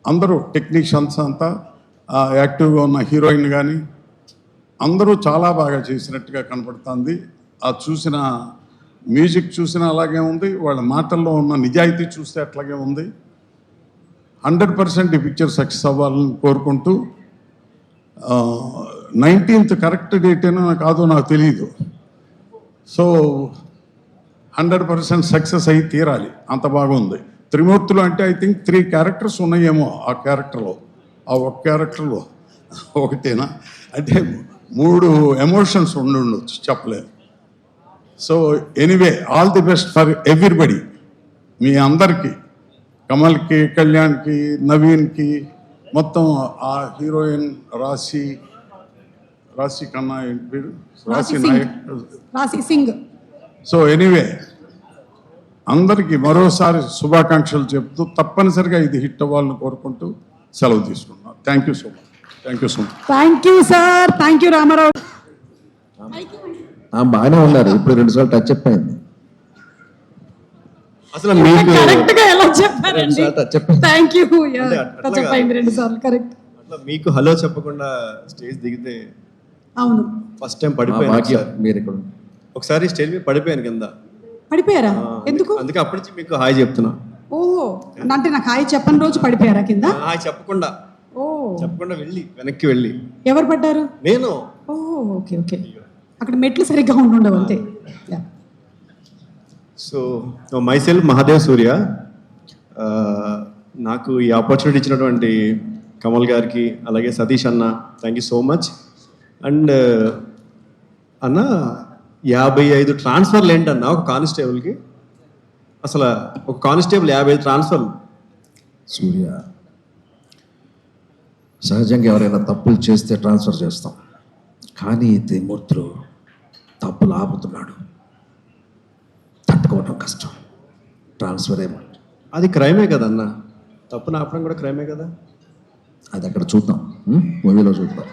అందరూ టెక్నీషియన్స్ అంతా, యాక్టివ్గా ఉన్న హీరోయిన్ కానీ అందరూ చాలా బాగా చేసినట్టుగా కనపడుతుంది. ఆ చూసిన మ్యూజిక్ చూసినా అలాగే ఉంది, వాళ్ళ మాటల్లో ఉన్న నిజాయితీ చూస్తే అట్లాగే ఉంది. 100% ఈ పిక్చర్ సక్సెస్ అవ్వాలని కోరుకుంటూ 19th కరెక్ట్ డేట్ అయినా కాదో నాకు తెలియదు. సో 100% సక్సెస్ అయ్యి తీరాలి, అంత బాగుంది. త్రిమూర్తులు అంటే ఐ థింక్ 3 క్యారెక్టర్స్ ఉన్నాయేమో ఆ క్యారెక్టర్లో. ఆ ఒక క్యారెక్టర్లో ఒకటేనా అంటే 3 ఎమోషన్స్ ఉండొచ్చు, చెప్పలేదు. So anyway all the best for everybody, మీ అందరికీ, కమల్కి, కళ్యాణ్కి, నవీన్కి, మొత్తం ఆ హీరోయిన్ రాశి కన్నా ఏంటి పేరు, రాశి నాయక్,
రాశి సింగ్.
సో ఎనీవే అందరికీ మరోసారి శుభాకాంక్షలు చెప్తూ తప్పనిసరిగా ఇది హిట్ అవ్వాలని కోరుకుంటూ సెలవు తీసుకుంటున్నాను. Thank you so much.
Thank you sir. Thank you Ramarao.
బాగానే ఉన్నారు. ఇప్పుడు 2 సార్లు టచ్ అప్ అయింది.
అసలు కరెక్ట్ గా ఎలా చెప్పారండి? Thank you. టచ్ అప్ అయింది 2 సార్లు, కరెక్ట్.
అట్లా మీకు హలో చెప్పకుండా స్టేజ్ దిగితే,
అవును
ఫస్ట్ టైం పడిపోయాను.
మీరు ఇక్కడ
ఒకసారి స్టేజ్ మీద పడిపోయాను కింద.
పడిపోయారా? ఎందుకు?
అందుకే అప్పటి నుంచి మీకు హాయ్ చెప్తున్నా.
ఓహో, అంటే నాకు హాయ్ చెప్పని రోజు పడిపోయారా కింద?
హాయ్ చెప్పకుండా వెనక్కి వెళ్ళి.
ఎవరు పడ్డారు?
నేను.
ఓహో, ఓకే ఓకే. అక్కడ మెట్లు సరిగ్గా ఉండవు అంతే.
సో మై సెల్ఫ్ మహాదేవ్ సూర్య. నాకు ఈ ఆపర్చునిటీ ఇచ్చినటువంటి కమల్ గారికి, అలాగే సతీష్ అన్న, thank you so much. And అన్న 55 ట్రాన్స్ఫర్లు ఏంటన్నా ఒక కానిస్టేబుల్కి? అసలు ఒక కానిస్టేబుల్ 55 ట్రాన్స్ఫర్లు.
సూర్య, సహజంగా ఎవరైనా తప్పులు చేస్తే ట్రాన్స్ఫర్ చేస్తాం, కానీ త్రిమూర్తులు తప్పులు ఆపుతున్నాడు, తట్టుకోవడం కష్టం. ట్రాన్స్ఫర్ ఏమంట?
అది క్రైమే కదన్నా, తప్పును ఆపడం కూడా క్రైమే కదా.
అది అక్కడ చూద్దాం, మూవీలో చూద్దాం.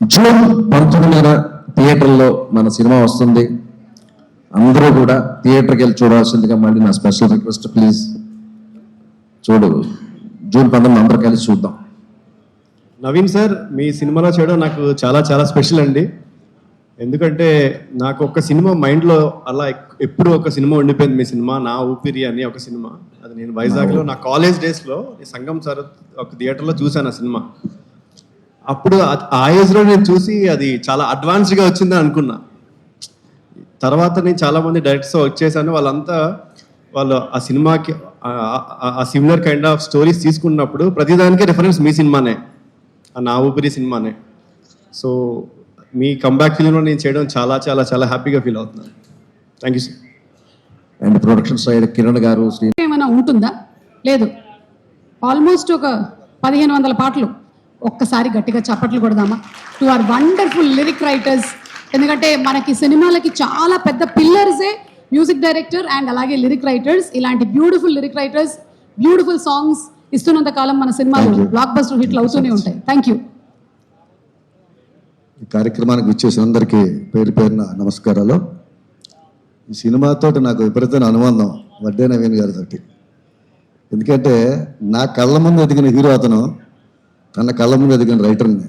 జూన్ 19న థియేటర్లో మన సినిమా వస్తుంది. అందరూ కూడా థియేటర్కి వెళ్ళి చూడాల్సిందిగా మళ్ళీ నా స్పెషల్ రిక్వెస్ట్, ప్లీజ్ చూడు. జూన్ 19 అందరూ కలిసి చూద్దాం.
నవీన్ సార్, మీ సినిమాలో చేయడం నాకు చాలా చాలా స్పెషల్ అండి. ఎందుకంటే నాకు ఒక సినిమా మైండ్లో అలా ఎప్పుడు ఒక సినిమా ఉండిపోయింది. మీ సినిమా నా ఊపిరి అని ఒక సినిమా, అది నేను వైజాగ్లో నా కాలేజ్ డేస్లో సంగం సార్ ఒక థియేటర్లో చూశాను ఆ సినిమా. అప్పుడు ఆ ఏజ్లో నేను చూసి అది చాలా అడ్వాన్స్డ్గా వచ్చిందని అనుకున్నా. తర్వాత నేను చాలామంది డైరెక్టర్స్ వర్క్ చేశాను, వాళ్ళు ఆ సినిమాకి ఆ సిమిలర్ కైండ్ ఆఫ్ స్టోరీస్ తీసుకున్నప్పుడు ప్రతిదానికి రిఫరెన్స్ మీ సినిమానే, ఆ నా ఊపిరి సినిమానే. సో మీ కంబ్యాక్ ఫిల్మ్లో నేను చేయడం చాలా చాలా చాలా హ్యాపీగా ఫీల్ అవుతున్నాను. Thank you sir.
And production side Kiran గారు, శ్రీ
ఏమైనా ఉంటుందా? లేదు. ఆల్మోస్ట్ ఒక 1500 పాటలు. ఒక్కసారి గట్టిగా చప్పట్లు కొడదామా to our wonderful lyric writers. ఎందుకంటే మనకి సినిమాలకి చాలా పెద్ద పిల్లర్సే మ్యూజిక్ డైరెక్టర్ అండ్ అలాగే లిరిక్ రైటర్స్. ఇలాంటి beautiful lyric writers, beautiful songs ఇస్తున్నంత కాలం మన సినిమాలు బ్లాక్ బస్టర్ హిట్లు అవుతూనే ఉంటాయి. Thank you.
ఈ కార్యక్రమానికి విచ్చేసిన అందరికీ పేరు పేరున నమస్కారాలు. ఈ సినిమాతో నాకు విపరీతమైన అనుబంధం వడ్డే నవీన్ గారితో. ఎందుకంటే నా కళ్ళ ముందు ఎదిగిన హీరో అతను, తన కళ్ళ ముందు ఎదిగిన రైటర్ని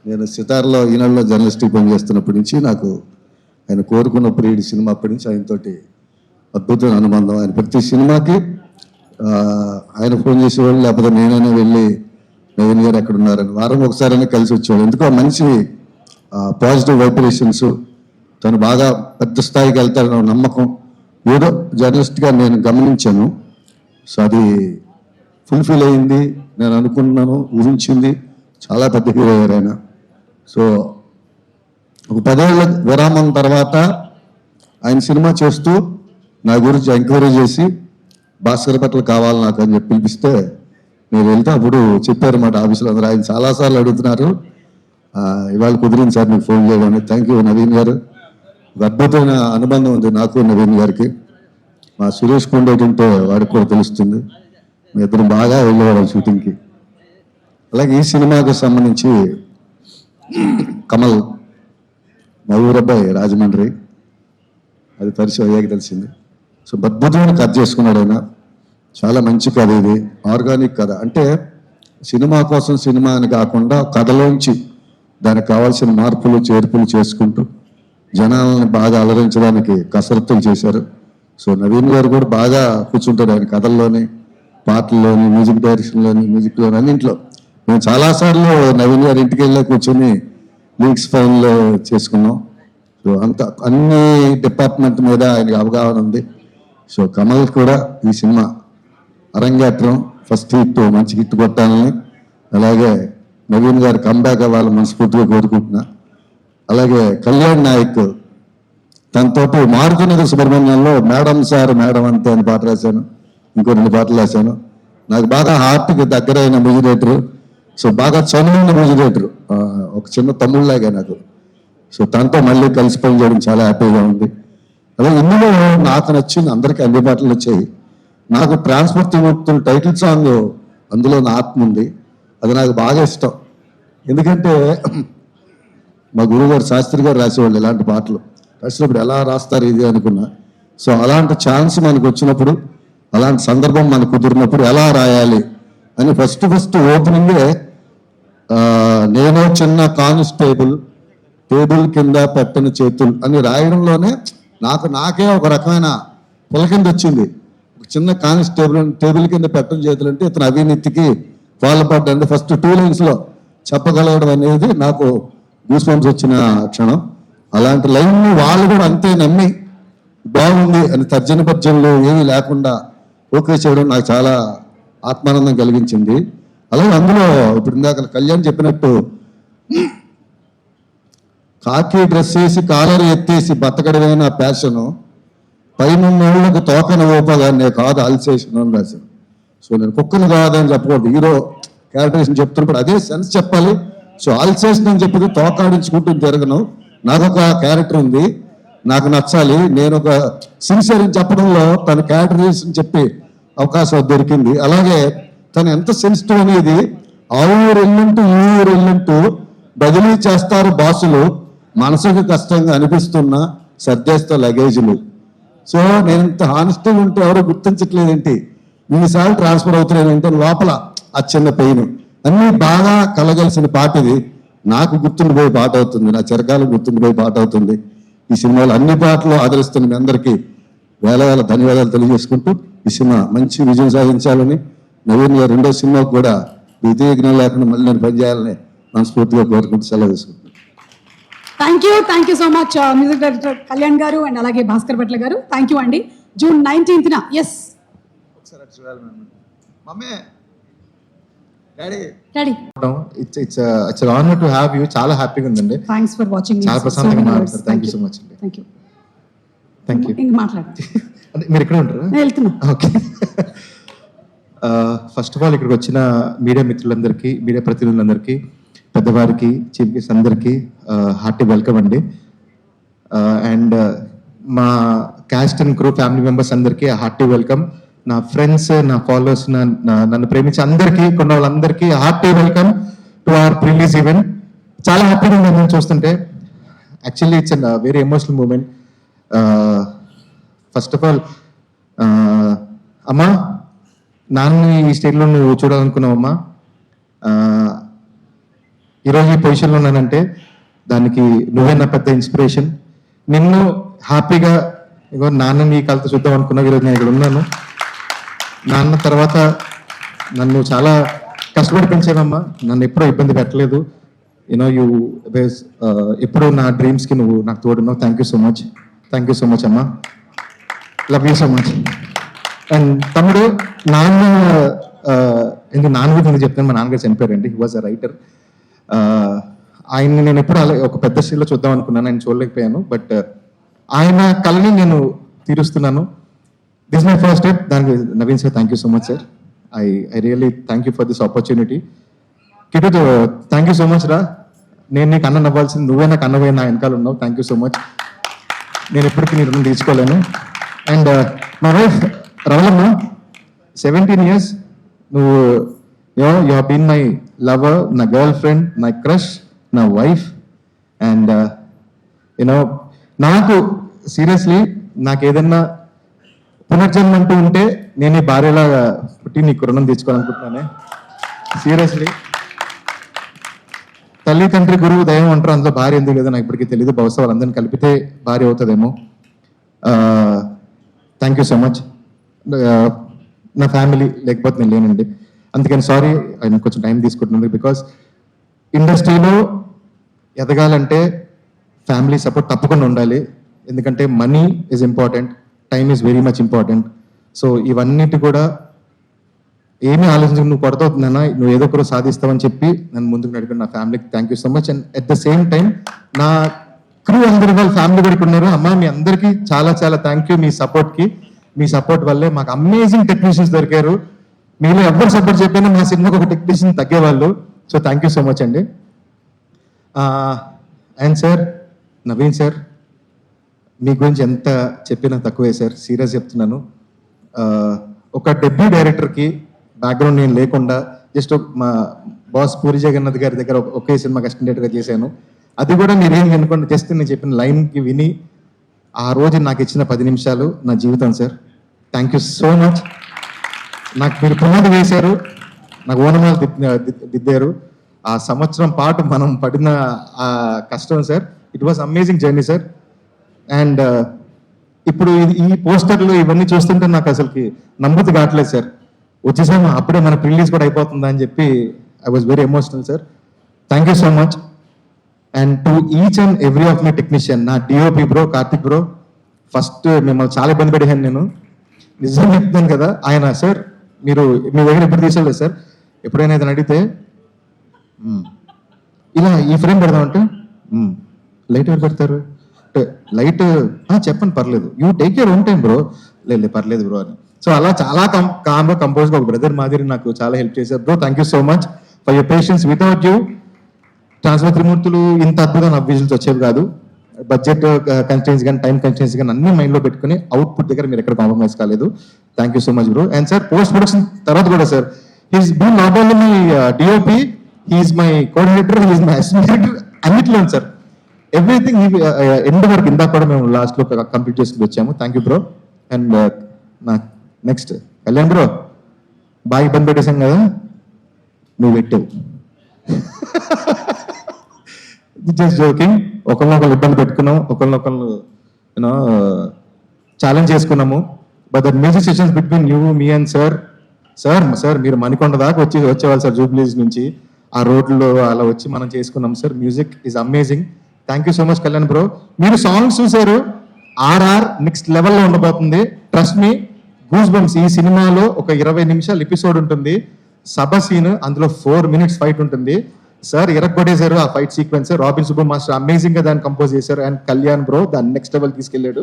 నేను సితార్లో ఈనాడులో జర్నలిస్ట్కి పనిచేస్తున్నప్పటి నుంచి నాకు ఆయన కోరుకున్నప్పుడు ఈ సినిమా అప్పటి నుంచి ఆయనతోటి అద్భుతమైన అనుబంధం. ఆయన ప్రతి సినిమాకి ఆయన ఫోన్ చేసేవాళ్ళు, లేకపోతే నేనైనా వెళ్ళి నవీన్ గారు ఎక్కడ ఉన్నారని వారం ఒకసారైనా కలిసి వచ్చేవాళ్ళు. ఎందుకో మంచి పాజిటివ్ వైబ్రేషన్స్, తను బాగా పెద్ద స్థాయికి వెళ్తారన్న నమ్మకం ఏదో జర్నలిస్ట్గా నేను గమనించాను. సో అది ఫుల్ఫిల్ అయింది, నేను అనుకున్నాను, ఊహించింది. చాలా పెద్ద హీరో అయ్యారు ఆయన. సో ఒక 10 ఏళ్ల విరామం తర్వాత ఆయన సినిమా చేస్తూ నా గురించి ఎంక్వైరీ చేసి భాస్కర్ భట్లు కావాలి నాకు అని చెప్పి పిలిపిస్తే నేను వెళ్తే అప్పుడు చెప్పారు మాట ఆఫీసులో అందరూ. ఆయన చాలాసార్లు అడుగుతున్నారు, ఇవాళ కుదిరింది సార్ మీకు ఫోన్ చేయడానికి. థ్యాంక్ యూ నవీన్ గారు. ఒక అద్భుతమైన అనుబంధం ఉంది నాకు నవీన్ గారికి. మా సురేష్ కొండేటి ఉంటే వాడికి కూడా తెలుస్తుంది. మీ ఇద్దరు బాగా వెళ్ళేవాడు షూటింగ్కి. అలాగే ఈ సినిమాకు సంబంధించి కమల్ మా ఊరబ్బాయి రాజమండ్రి, అది పరిచయం అయ్యాక తెలిసింది. సో అద్భుతమైన కథ చేసుకున్నాడు ఆయన. చాలా మంచి కథ ఇది, ఆర్గానిక్ కథ. అంటే సినిమా కోసం సినిమా అని కాకుండా కథలోంచి దానికి కావాల్సిన మార్పులు చేర్పులు చేసుకుంటూ జనాలని బాగా అలరించడానికి కసరత్తులు చేశారు. సో నవీన్ గారు కూడా బాగా కూర్చుంటారు ఆయన కథల్లోని, పాటల్లోని, మ్యూజిక్ డైరెక్షన్లోని, మ్యూజిక్లోని, అన్నింట్లో. మేము చాలాసార్లు నవీన్ గారి ఇంటికి వెళ్ళి కూర్చొని లిరిక్స్ ఫైల్లో చేసుకున్నాం. సో అంత అన్ని డిపార్ట్మెంట్ మీద ఆయనకి అవగాహన ఉంది. సో కమల్ కూడా ఈ సినిమా అరంగేట్రం ఫస్ట్ హిట్, మంచి హిట్ కొట్టాలని, అలాగే నవీన్ గారు కంబ్యాక్ అవ్వాలని మనస్ఫూర్తిగా కోరుకుంటున్నా. అలాగే కళ్యాణ్ నాయక్ తనతోటి మారుతున్నది సుబ్రహ్మణ్యంలో మేడం సార్ మేడం అంతే అని పాట రాశాను, ఇంకో 2 పాటలు రాశాను. నాకు బాగా హార్ట్కి దగ్గరైన మ్యూజిక్ డైరెక్టర్. సో బాగా చనువున్న మ్యూజిక్ డైరెక్టర్, ఒక చిన్న తమ్ముళ్ళలాగా నాకు. సో తనతో మళ్ళీ కలిసి పని చేయడం చాలా హ్యాపీగా ఉంది. అలాగే ఇందులో నాకు నచ్చింది, అందరికీ అన్ని పాటలు వచ్చాయి. నాకు ట్రాన్స్పోర్ట్ విముక్తులు టైటిల్ సాంగ్, అందులో నా ఆత్మ ఉంది, అది నాకు బాగా ఇష్టం. ఎందుకంటే మా గురువుగారు శాస్త్రి గారు రాసేవాళ్ళు ఇలాంటి పాటలు. రాసినప్పుడు ఎలా రాస్తారు ఇది అనుకున్నా. సో అలాంటి ఛాన్స్ మనకు వచ్చినప్పుడు, అలాంటి సందర్భం మనకు కుదిరినప్పుడు ఎలా రాయాలి అని ఫస్ట్ ఓపెనింగే నేను చిన్న కానిస్టేబుల్ టేబుల్ కింద పెట్టని చేతులు అని రాయడంలోనే నాకే ఒక రకమైన పులకింద వచ్చింది. ఒక చిన్న కానిస్టేబుల్ టేబుల్ కింద పెట్టని చేతులు అంటే ఇతను అవినీతికి పాల్పడ్డండి ఫస్ట్ 2 లైన్స్లో చెప్పగలగడం అనేది నాకు గూస్ బంప్స్ వచ్చిన క్షణం. అలాంటి లైన్ని వాళ్ళు కూడా అంతే నమ్మి బాగుంది అని తర్జన భర్జనలు ఏమీ లేకుండా ఓకే చేయడం నాకు చాలా ఆత్మానందం కలిగించింది. అలాగే అందులో ఇప్పుడు ఇందాక కళ్యాణ్ చెప్పినట్టు కాకి డ్రెస్ వేసి కాలర్ ఎత్తేసి బతకడమే నా ప్యాషను, పైనున్నోళ్ళకు తోకన ఊపగానే కాదు అల్సేషన్ అని రాశాను. సో నేను కుక్కను కాదని చెప్పకూడదు, హీరో క్యారెక్టరేషన్ చెప్తున్నప్పుడు అదే సెన్స్ చెప్పాలి. సో అల్సేషన్ అని చెప్పి తోకాడించుకుంటూ తిరగను, నాకు ఒక క్యారెక్టర్ ఉంది, నాకు నచ్చాలి, నేను ఒక సిన్సియర్ అని చెప్పడంలో తన క్యారెక్టరేషన్ చెప్పి అవకాశం దొరికింది. అలాగే తను ఎంత సెన్సిటివ్ అనేది ఆ ఊరు వెళ్ళంటూ ఈ ఊరు వెళ్ళంటూ బదిలీ చేస్తారు బాసులు, మనసుకు కష్టంగా అనిపిస్తున్న సర్దేస్తో లగేజీలు. సో నేను ఇంత హానెస్ట్గా ఉంటే ఎవరో గుర్తించట్లేదేంటి, ఇన్నిసార్లు ట్రాన్స్ఫర్ అవుతున్నానంటే లోపల ఆ చిన్న పెయిన్ అన్నీ బాగా కలగలిసిన పాట ఇది. నాకు గుర్తుండిపోయే పాట అవుతుంది, నా చిరకాలం గుర్తుండిపోయే పాట అవుతుంది. ఈ సినిమాలో అన్ని పాటలు ఆదరిస్తున్న మీ అందరికీ వేల వేల ధన్యవాదాలు తెలియజేసుకుంటూ ఈ సినిమా మంచి విజయం సాధించాలని, నవీన్ గారు రెండో సినిమాకు కూడా ద్వితీయ జ్ఞానం లేకుండా మళ్ళీ నేను పనిచేయాలని మనస్ఫూర్తిగా కోరుకుంటూ సెలవు తీసుకుంటాను.
Thank you so much music director Kalyan గారు అండ్ అలాగే భాస్కర్ భట్ల గారు. థ్యాంక్ యూ అండి. June 19th yes
mummy daddy
ready.
It's honour to have you. చాలా హ్యాపీగా ఉందండి.
Thanks for watching.
చాలా ప్రశాంతంగా మాట్లాడతారు. థ్యాంక్ యూ సో మచ్ అండి.
Thank you.
Thank you.
ఇంక మాట్లాడండి.
అంటే మీరు ఎక్కడ ఉంటారా?
నేను వెళ్తున్నా.
ఓకే. ఫస్ట్ ఆఫ్ ఆల్ ఇక్కడికి వచ్చిన మీడియా మిత్రులందరికీ, మీడియా ప్రతినిధులందరికీ, పెద్దవారికి, చీఫ్ గెస్ట్ అందరికీ హార్టీ వెల్కమ్ అండి. అండ్ మా cast and crew family members అందరికీ హార్టీ వెల్కమ్. నా ఫ్రెండ్స్, నా ఫాలోవర్స్, నన్ను ప్రేమించే అందరికీ, కొన్న వాళ్ళందరికీ hearty welcome to our prerelease event. చాలా హ్యాపీగా ఉంది నేను చూస్తుంటే. Actually it's a very emotional moment. First of all అమ్మా, నాన్నని ఈ స్టేజ్లో నువ్వు చూడాలనుకున్నావమ్మా. ఈరోజు ఈ పొజిషన్లో ఉన్నానంటే దానికి నువ్వే నా పెద్ద ఇన్స్పిరేషన్. నిన్ను హ్యాపీగా ఇగో నాన్నని ఈ కళతో చూద్దాం అనుకున్నావు. ఈరోజు నేను ఇక్కడ ఉన్నాను. నాన్న తర్వాత నన్ను చాలా కష్టపడి పెంచావమ్మా, నన్ను ఎప్పుడూ ఇబ్బంది పెట్టలేదు. యూ ఎప్పుడు నా డ్రీమ్స్కి నువ్వు నాకు తోడున్నావు. Thank you so much. Thank you so much అమ్మా. Love you so much. And తమ్ముడు, నాన్న ఎందుకు నాన్న గురించి ఎందుకు చెప్తాను, మా నాన్నగారు చనిపోయారండి. He was a writer. ఆయన్ని నేను ఎప్పుడు అలా ఒక పెద్ద స్టేజ్లో చూద్దాం అనుకున్నాను, ఆయన చూడలేకపోయాను. బట్ ఆయన కళని నేను తీరుస్తున్నాను. This my first step. దానికి Naveen sir thank you so much sir. I really thank you for this opportunity. Kittu thank you so much రా. నేను నీకు అన్న నవ్వాల్సింది, నువ్వే నాకు అన్నపోయి నా వెనకాల ఉన్నావు. Thank you so much. నేను ఎప్పటికీ నీ రుణం తీసుకోలేను. అండ్ మా వైఫ్ రవళమ్మ, 17 years నువ్వు you have been my lover, నా గర్ల్ ఫ్రెండ్, మై క్రష్, నా వైఫ్. అండ్ నాకు సీరియస్లీ నాకు ఏదన్నా పునర్జన్మ అంటూ ఉంటే నేను ఈ భార్యలాగా పుట్టి నీకు రుణం తీసుకోవాలనుకుంటున్నానే. సీరియస్లీ, తల్లి తండ్రి గురువు దైవం అంటారు, అందులో భార్య ఎందుకు లేదో నాకు ఇప్పటికీ తెలియదు. బహుశా వాళ్ళందరినీ కలిపితే భార్య అవుతుందేమో. Thank you so much. నా ఫ్యామిలీ లేకపోతే నేను లేనండి. అందుకని సారీ ఆయన కొంచెం టైం తీసుకుంటున్నాను. బికాస్ ఇండస్ట్రీలో ఎదగాలంటే ఫ్యామిలీ సపోర్ట్ తప్పకుండా ఉండాలి. ఎందుకంటే money is important, time is very much important. So ఇవన్నిటి కూడా ఏమీ ఆలోచించక నువ్వు కొడతావుతున్నానా, నువ్వు ఏదో ఒకరు సాధిస్తావని చెప్పి నన్ను ముందుకు నడిపిన నా ఫ్యామిలీకి thank you so much. And at the same time నా క్రూ అందరి వాళ్ళ ఫ్యామిలీ కూడా ఉన్నారు. అమ్మ, మీ అందరికీ చాలా చాలా థ్యాంక్ యూ. మీ సపోర్ట్కి, మీ సపోర్ట్ వల్లే మాకు అమేజింగ్ టెక్నీషియన్స్ దొరికారు. మీలో ఎవరు సపోర్ట్ చెప్పినా మా సినిమాకి ఒక టెక్నీషియన్ తగ్గేవాళ్ళు. So thank you so much అండి. అండ్ సార్, నవీన్ సార్, మీ గురించి ఎంత చెప్పినా తక్కువే సార్. సీరియస్ చెప్తున్నాను. ఒక డెబ్యూ డైరెక్టర్కి బ్యాక్గ్రౌండ్ నేను లేకుండా జస్ట్ మా బాస్ పూరి జగన్నాథ్ గారి దగ్గర ఒకే సినిమాకి అసిస్టెంట్ డైరెక్టర్గా చేశాను. అది కూడా మీరేం అనుకోండి, జస్ట్ నేను చెప్పిన లైన్కి విని ఆ రోజు నాకు ఇచ్చిన 10 నిమిషాలు నా జీవితం sir. Thank you so much. నాకు మీరు పునాది వేశారు, నాకు ఓనమాలు దిద్దారు. ఆ సంవత్సరం పాటు మనం పడిన ఆ కష్టం sir, it was amazing journey sir. And ఇప్పుడు ఈ పోస్టర్లు ఇవన్నీ చూస్తుంటే నాకు అసలుకి నమ్ముతూ కావట్లేదు సార్. వచ్చేసాము, అప్పుడే మన రిలీజ్ కూడా అయిపోతుందా అని చెప్పి I was very emotional sir. Thank you so much. And to each and every of my technician, నా DOP bro Karthik bro, first మిమ్మల్ని చాలా ఇబ్బంది పెట్టాను నేను, నిజం చెప్తాను కదా. ఆయన సార్ మీరు మీ దగ్గర ఎప్పుడు తీసుకోలేదు సార్, ఎప్పుడైనా ఏదైనా అడిగితే ఇలా ఈ ఫ్రేమ్ పెడదామంటే లైట్ ఎవరు పెడతారు, లైట్ చెప్పండి పర్లేదు, you take your own time bro, లేదు పర్లేదు బ్రో అని. సో అలా చాలా కామ్గా కంపోజ్గా ఒక బ్రదర్ మాదిరి నాకు చాలా హెల్ప్ చేశారు bro. Thank you so much for your patience. Without you transfer త్రిమూర్తులు ఇంత అద్భుతంగా విజువల్స్ వచ్చేవి కాదు. బడ్జెట్ కన్స్టెన్స్ కానీ టైం కన్స్టెన్స్ కానీ అన్ని మైండ్లో పెట్టుకుని అవుట్పుట్ దగ్గర మీరు ఎక్కడ కాంప్రమైజ్ కాలేదు. Thank you so much bro. And sir post production తర్వాత కూడా sir he's been not only my DOP, he's my coordinator, he's my assistant director, అన్నిట్లో సార్ ఎవ్రీథింగ్. ఎండ్ వరకు ఇందాక కూడా మేము లాస్ట్లో కంప్లీట్ చేసుకుని వచ్చాము. Thank you bro. అండ్ నా నెక్స్ట్ కళ్యాణ్ బ్రో, బాగా ఇబ్బంది పెట్టేశాం కదా, నువ్వు పెట్టావు. Just joking. ఒకరినొకరు ఇబ్బంది పెట్టుకున్నాం, ఒకరినొకరు యూనో ఛాలెంజ్ చేసుకున్నాము. But the music sessions between you me and sir మీరు మణికొండ దాకా వచ్చేవాళ్ళు సార్, జూబ్లీస్ నుంచి ఆ రోడ్లో అలా వచ్చి మనం చేసుకున్నాం sir. Music is amazing. Thank you so much Kalyan bro. మీరు సాంగ్స్ చూసారు, ఆర్ఆర్ నెక్స్ట్ లెవెల్లో ఉండబోతుంది. Trust me, goose bumps. ఈ సినిమాలో ఒక 20 నిమిషాలు ఎపిసోడ్ ఉంటుంది, సభ సీన్, అందులో 4 minutes ఫైట్ ఉంటుంది. సార్ ఇరగొట్టేశారు ఆ fight sequence. Robin Subbu master amazing గా దాన్ని కంపోజ్ చేశారు. అండ్ కళ్యాణ్ బ్రో దాన్ని నెక్స్ట్ లెవెల్ తీసుకెళ్లాడు.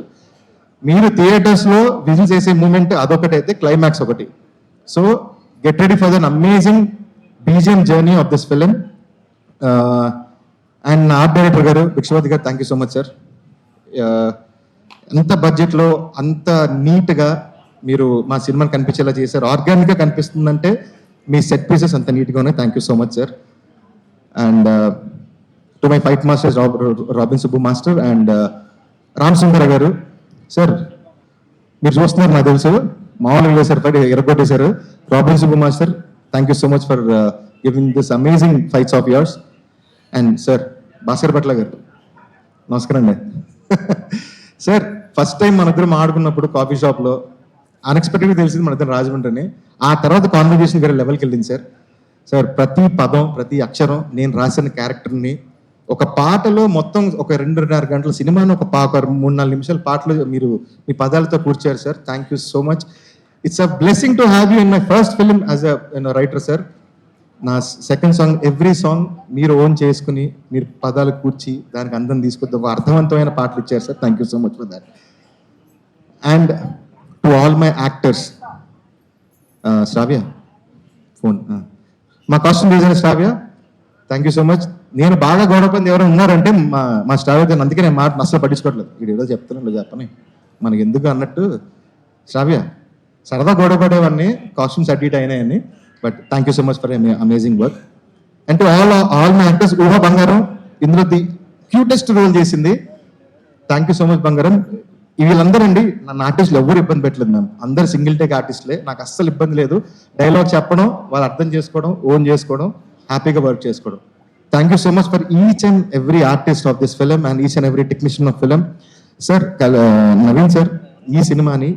మీరు థియేటర్స్ లో విజిల్ చేసే మూమెంట్ అదొకటైతే, క్లైమాక్స్ ఒకటి. So get ready for then amazing BGM journey of this film. And art director గారు భిక్షపతి గారు, thank you so much sir. ఎంత బడ్జెట్లో అంత నీట్గా మీరు మా సినిమాని కనిపించేలా చేశారు. ఆర్గానిక్గా కనిపిస్తుందంటే మీ సెట్ పీసెస్ అంత నీట్గా ఉన్నాయి. Thank you so much sir. And to my fight masters Robin Subbu master and Ram Sundara garu sir, మీరు చూస్తున్నారు నాకు తెలుసు, మామూలుగా లేసారు, ఫైట్ ఎరగొట్టేశారు. Robin Subbu master, thank you so much for giving this amazing fights of yours. And sir Bhaskar Bhatla garu, నమస్కారం అండి. సార్ ఫస్ట్ టైం మన ఇద్దరం ఆడుకున్నప్పుడు కాఫీ షాప్లో అన్ఎక్స్పెక్టెడ్గా తెలిసింది మన ఇద్దరు రాజమండ్రిని. ఆ తర్వాత కాన్వర్జేషన్ వేరే లెవెల్కి వెళ్ళింది సార్. సార్ ప్రతి పదం, ప్రతి అక్షరం, నేను రాసిన క్యారెక్టర్ని ఒక పాటలో మొత్తం ఒక 2.5 గంటల సినిమాను ఒక 3-4 నిమిషాల పాటలో మీరు మీ పదాలతో కూర్చారు సార్. Thank you so much. It's a blessing to have you in my first film as a writer sir. నా సెకండ్ సాంగ్ ఎవ్రీ సాంగ్ మీరు ఓన్ చేసుకుని మీరు పదాలు కూర్చి దానికి అందం తీసుకొద్దాం, ఒక అర్థవంతమైన పాటలు ఇచ్చారు sir. Thank you so much for that. And to all my actors, Shravya phone, మా costume designer Shravya, thank you so much. నేను బాగా గొడవపడింది ఎవరైనా ఉన్నారంటే మా శ్రావ్య, అందుకే నేను మాట అసలు పట్టించుకోవట్లేదు. వీడు ఏదో చెప్తాను చెప్పని మనకి ఎందుకు అన్నట్టు. శ్రావ్య సరదా గొడవపడేవన్నీ కాస్ట్యూమ్స్ అడ్డీట్ అయినాయని. But thank you so much for amazing work. And to all my actors, Ooha బంగారం ఇందులో ది క్యూటెస్ట్ రోల్ చేసింది. థ్యాంక్ యూ సో మచ్ బంగారం. వీళ్ళందరూ అండి నన్ను ఆర్టిస్టులు ఎవరు ఇబ్బంది పెట్టలేదు మ్యామ్, అందరు సింగిల్ టేక్ ఆర్టిస్టులే. నాకు అస్సలు ఇబ్బంది లేదు. డైలాగ్ చెప్పడం, వాళ్ళు అర్థం చేసుకోవడం, ఓన్ చేసుకోవడం, హ్యాపీగా వర్క్ చేసుకోవడం. Thank you so much for each and every artist of this film and each and every technician of film. Sir Naveen sir, ఈ సినిమాని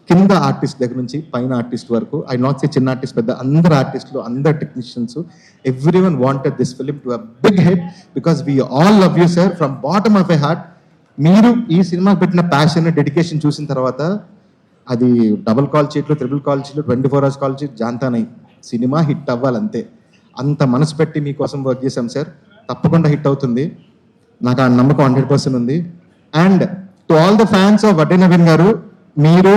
కింద ఆర్టిస్ట్ దగ్గర నుంచి పైన ఆర్టిస్ట్ వరకు, ఐ నాట్ సే చిన్న ఆర్టిస్ట్ పెద్ద, అందరు ఆర్టిస్టులు, అందరు technicians, every one wanted this film to a big hit because we all love you sir from bottom of my heart. మీరు ఈ సినిమాకి పెట్టిన ప్యాషన్, డెడికేషన్ చూసిన తర్వాత అది డబుల్ కాల్ షీట్లు, ట్రిపుల్ కాల్ షీట్లు, 24 hours కాల్ షీట్ జాంతానై సినిమా హిట్ అవ్వాలంతే. అంత మనసు పెట్టి మీకోసం వర్క్ చేశాం సార్. తప్పకుండా హిట్ అవుతుంది, నాకు ఆ నమ్మకం 100% ఉంది. And to all the fans of Vadde Naveen గారు, మీరు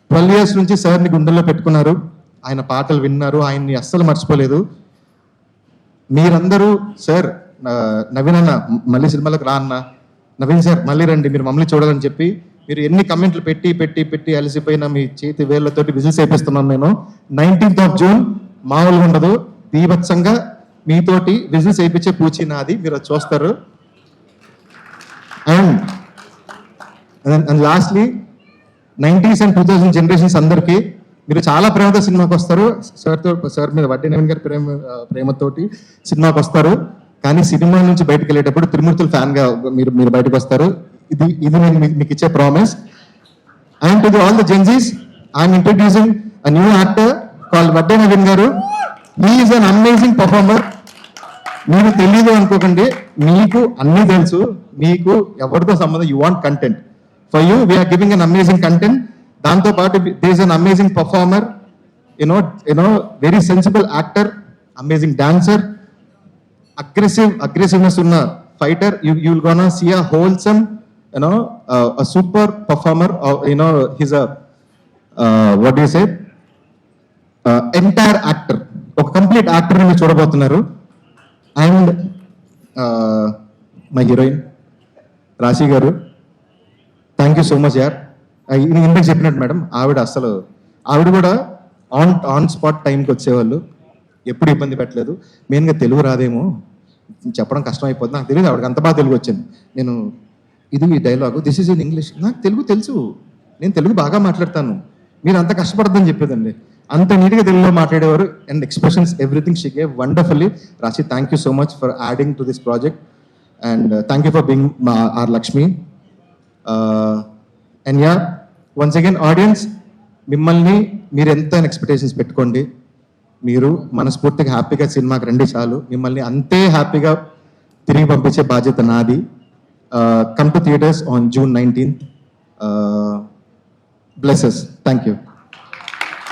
12 years నుంచి సార్ని గుండెల్లో పెట్టుకున్నారు, ఆయన పాటలు విన్నారు, ఆయన్ని అస్సలు మర్చిపోలేదు. మీరందరూ సార్ నవీన్ అన్న మళ్ళీ సినిమాలకు రా అన్న, నవీన్ సార్ మళ్ళీ రండి, మీరు మమ్మల్ని చూడాలని చెప్పి మీరు ఎన్ని కమెంట్లు పెట్టి పెట్టి పెట్టి అలసిపోయిన మీ చేతి వేళ్లతోటి విజిల్స్ వేపిస్తున్నాను నేను. 19th of June మామూలుగా ఉండదు, బీభత్సంగా మీతోటి విజిల్స్ వేయించే పూచి నాది, మీరు అది చూస్తారు. And lastly 90s and 2000 generations అందరికీ మీరు చాలా ప్రేమతో సినిమాకి వస్తారు. సార్ మీద వడ్డీ నవీన్ గారి ప్రేమతోటి సినిమాకి వస్తారు. కానీ సినిమా నుంచి బయటకు వెళ్ళేటప్పుడు త్రిమూర్తుల ఫ్యాన్ గా మీరు బయటకు వస్తారు. ఇది నేను మీకు ఇచ్చే promise. And to all the Gen Zs, I'm introducing a new actor called Vadde Naveen garu. He is an amazing performer. మీరు తెలీదు అనుకోకండి, మీకు అన్నీ తెలుసు. మీకు ఎవరితో సంబంధం, you want content, for you we're giving an amazing content. దాంతో పాటు there is an amazing performer, you know very sensible actor, amazing dancer, aggressiveness ఉన్న fighter. You will gonna see a wholesome, a super performer. He's a what do you say, entire actor, ఒక complete actor మీరు చూడబోతున్నారు. And my heroine రాశి గారు, thank you so much యార్. ఇందాక చెప్పినట్టు madam, ఆవిడ కూడా ఆన్ స్పాట్ టైంకి వచ్చేవాళ్ళు, ఎప్పుడు ఇబ్బంది పెట్టలేదు. మెయిన్గా తెలుగు రాదేమో, చెప్పడం కష్టం అయిపోతుంది, నాకు తెలియదు ఆవిడకి అంత బాగా తెలుగు వచ్చింది. నేను ఈ dialogue this is in English, నాకు తెలుగు తెలుసు, నేను తెలుగు బాగా మాట్లాడతాను, మీరు అంత కష్టపడద్దని చెప్పేదండి. అంత నీట్గా తెలుగులో మాట్లాడేవారు. And expressions, everything she gave wonderfully. Rashi, thank you so much for adding to this project and thank you for being our Lakshmi. And yeah, once again audience, మిమ్మల్ని మీరు ఎంత ఎక్స్పెక్టేషన్స్ పెట్టుకోండి, మీరు మనస్ఫూర్తిగా హ్యాపీగా సినిమాకి రండి చాలు. మిమ్మల్ని అంతే హ్యాపీగా తిరిగి పంపించే బాధ్యత నాది. Come to theatres on June 19th. Blesses. Thank you.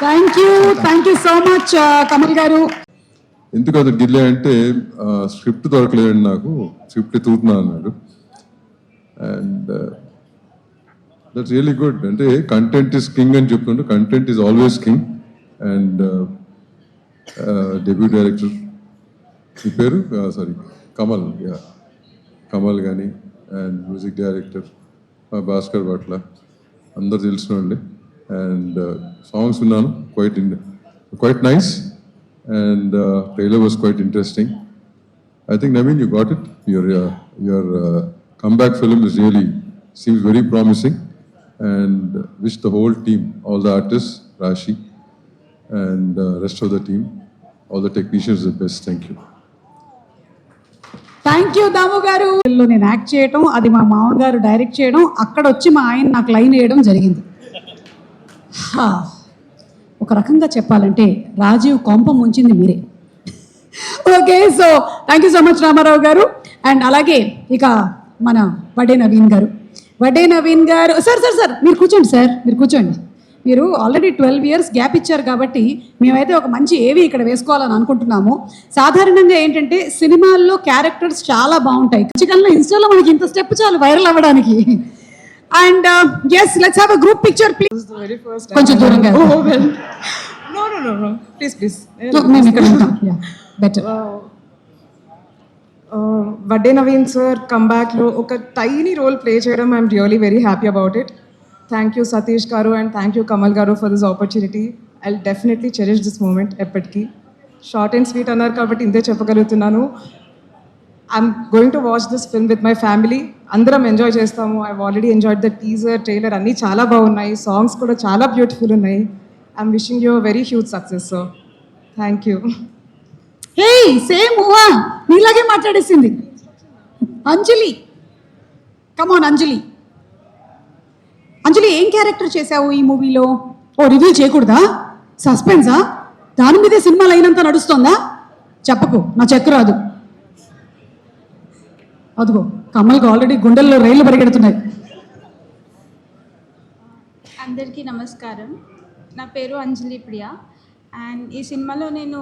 Thank you so much Kamal గారు.
ఎందుకు అది డిలే అంటే స్క్రిప్ట్ దొరకలేదండి నాకు, స్క్రిప్ట్ తూతున్నా అన్నాడు. And that's really good. అంటే కంటెంట్ ఇస్ కింగ్ అని చెప్తుంటే content is always king. And debut director మీ పేరు సారీ కమల్, కమల్ కానీ and music director Bhaskar Bhatla అందరు తెలిసిన వాళ్ళే. అండ్ సాంగ్స్ విన్నాను, quite nice, and trailer was quite interesting. I think Naveen, you got it. Your comeback film is really seems very promising, and wish the whole team, all the artists, Rashi, and rest of the team, all the technicians the best. Thank you.
Thank you Damu garu. నేను act చేయడం, అది మా మామగారు direct చేయడం, అక్కడ వచ్చి మా ఆయన నాకు లైన్ వేయడం జరిగింది. ఒక రకంగా చెప్పాలంటే రాజీవ్ కొంప ముంచింది మీరే. Okay, so thank you so much Ramarao గారు. అండ్ అలాగే ఇక మన వడ్డే నవీన్ గారు. సార్ మీరు కూర్చోండి సార్, మీరు కూర్చోండి. మీరు ఆల్రెడీ 12 years గ్యాప్ ఇచ్చారు కాబట్టి మేమైతే ఒక మంచి ఏవి ఇక్కడ వేసుకోవాలని అనుకుంటున్నాము. సాధారణంగా ఏంటంటే సినిమాల్లో క్యారెక్టర్స్ చాలా బాగుంటాయి, ఖచ్చితంగా ఇన్స్టాలో మనకి ఇంత స్టెప్ చాలు వైరల్ అవ్వడానికి. And yes, let's have a group picture please. కొంచెం దూరంగా.
No. Please.
మేము ఇక్కడ ఉంటాం. బెటర్.
వడ్డే నవీన్ సార్ కంబ్యాక్లో ఒక టైనీ రోల్ ప్లే చేయడం I'm really very happy about it. Thank you Satish garu and thank you Kamal garu for this opportunity. I will definitely cherish this moment ఎప్పటికీ. Short and sweet అన్నారు కాబట్టి ఇంతే చెప్పగలుగుతున్నాను. I'm going to watch this film with my family. అందరం enjoy చేస్తాము. I already enjoyed the teaser, trailer అన్నీ చాలా బాగున్నాయి. సాంగ్స్ కూడా చాలా బ్యూటిఫుల్ ఉన్నాయి. I'm wishing you very huge success sir. Thank you.
Hey, same ఊహా నీలాగే మాట్లాడేసింది అంజలి. కమాన్ అంజలి, ఏం క్యారెక్టర్ చేసావు ఈ మూవీలో? ఓ రివ్యూ చేయకూడదా? సస్పెన్సా? దాని మీదే సినిమా లైనంతా నడుస్తోందా? చెప్పకు, నా చెక్కు రాదు. అదిగో కమల్కి ఆల్రెడీ గుండెల్లో రైళ్లు పరిగెడుతున్నాయి.
అందరికీ నమస్కారం. నా పేరు అంజలి ప్రియా అండ్ ఈ సినిమాలో నేను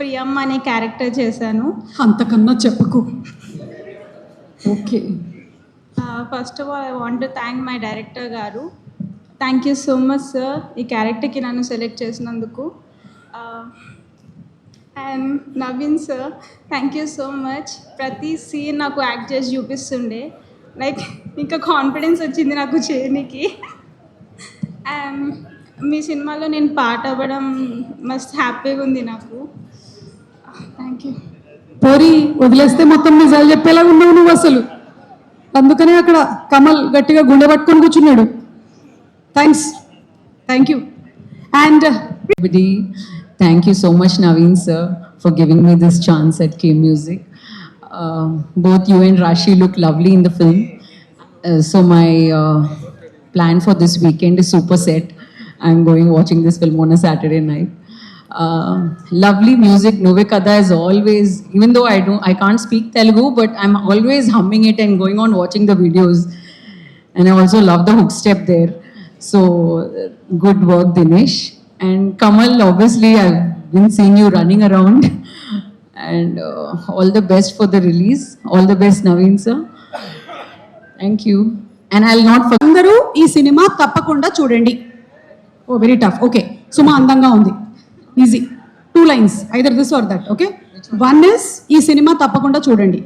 ప్రియమ్మ అనే క్యారెక్టర్ చేశాను.
అంతకన్నా చెప్పకు. Okay,
first of all I want to thank my director గారు. Thank you so much sir ఈ క్యారెక్టర్కి నన్ను సెలెక్ట్ చేసినందుకు. And Naveen sir, thank you so much. ప్రతి సీన్ నాకు యాక్ట్ చేసి చూపిస్తుండే, లైక్ ఇంకా కాన్ఫిడెన్స్ వచ్చింది నాకు చేయడానికి. అండ్ మీ సినిమాలో నేను పాట అవ్వడం మస్త్ హ్యాపీగా ఉంది నాకు. Thank you.
పోరి వదిలేస్తే మొత్తం నిజాలు చెప్పేలా ఉన్నావు నువ్వు అసలు. అందుకనే అక్కడ కమల్ గట్టిగా గుండె పట్టుకొని కూర్చున్నాడు. Thank you. And
thank you so much Naveen sir for giving me this chance at K Music. Both you and Rashi look lovely in the film. So my plan for this weekend is super set. I'm going watching this film on a Saturday night. Lovely music. Nove Kada is always, even though I can't speak Telugu, but I'm always humming it and going on watching the videos. And I also love the hook step there. So good work Dinesh. And Kamal, obviously I've been seeing you running around. And all the best for the release. All the best Naveen sir. Thank you. And I'll not forget.
అందరూ ఈ cinema తప్పకుండా చూడండి. ఓ very tough. Okay, సుమా అందంగా ఉంది. Easy 2 lines, either this or that. Okay, 1 is ఈ cinema తప్పకుండా చూడండి.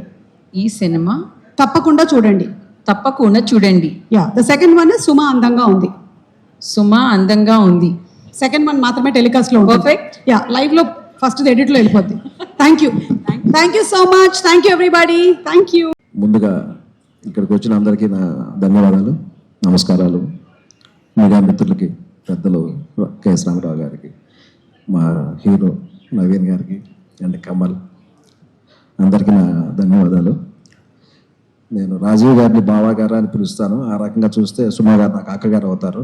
ఈ సినిమా
తప్పకుండా చూడండి.
తప్పకుండా చూడండి.
యా, ద సెకండ్ వన్ సుమా అందంగా ఉంది.
సుమ అందంగా ఉంది.
సెకండ్ వన్ మాత్రమే టెలికాస్ట్లో ఉంటుంది.
Perfect.
యా, లైవ్లో ఫస్ట్ ఎడిట్లో వెళ్ళిపోద్ది. Thank you so much. Thank you everybody. Thank you.
ముందుగా ఇక్కడికి వచ్చిన అందరికీ నా ధన్యవాదాలు, నమస్కారాలు. మీడియా మిత్రులకి, పెద్దలు కెఎస్ రామారావు గారికి, మా హీరో నవీన్ గారికి అండ్ కమల్, అందరికీ నా ధన్యవాదాలు. నేను రాజీవ్ గారిని బావా గారు అని పిలుస్తాను. ఆ రకంగా చూస్తే సుమా గారు నాకు అక్కగారు అవుతారు.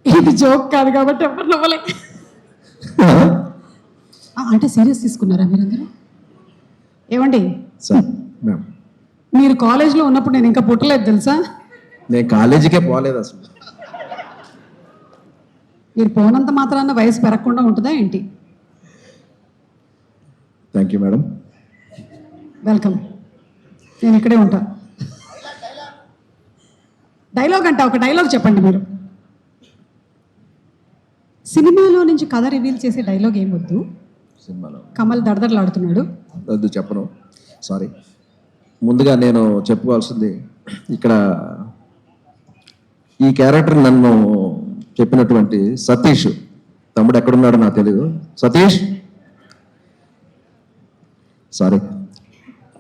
ఇది జోక్ కాదు కాబట్టి ఎవరు నవ్వలే. అంటే సీరియస్ తీసుకున్నారా మీరందరూ? ఏమండి,
సార్ మ్యామ్,
మీరు కాలేజ్లో ఉన్నప్పుడు నేను ఇంకా పుట్టలేదు తెలుసా?
నేను కాలేజీకే పోలేదు అసలు.
మీరు పోనంత మాత్రాన వయసు పెరగకుండా ఉంటుందా ఏంటి?
Thank you madam.
వెల్కమ్. నేను ఇక్కడే ఉంటా. డైలాగ్ అంట, ఒక డైలాగ్ చెప్పండి మీరు. సినిమాలో నుంచి కథ రివీల్ చేసే డైలాగ్ ఏం వద్దు.
సినిమాలో
కమల్ దడదడలాడుతున్నాడు.
వద్దు, చెప్పను, సారీ. ముందుగా నేను చెప్పుకోవాల్సింది, ఇక్కడ ఈ క్యారెక్టర్ నన్ను చెప్పినటువంటి సతీష్, తమ్ముడు ఎక్కడున్నాడో నాకు తెలియదు. సతీష్, సారీ,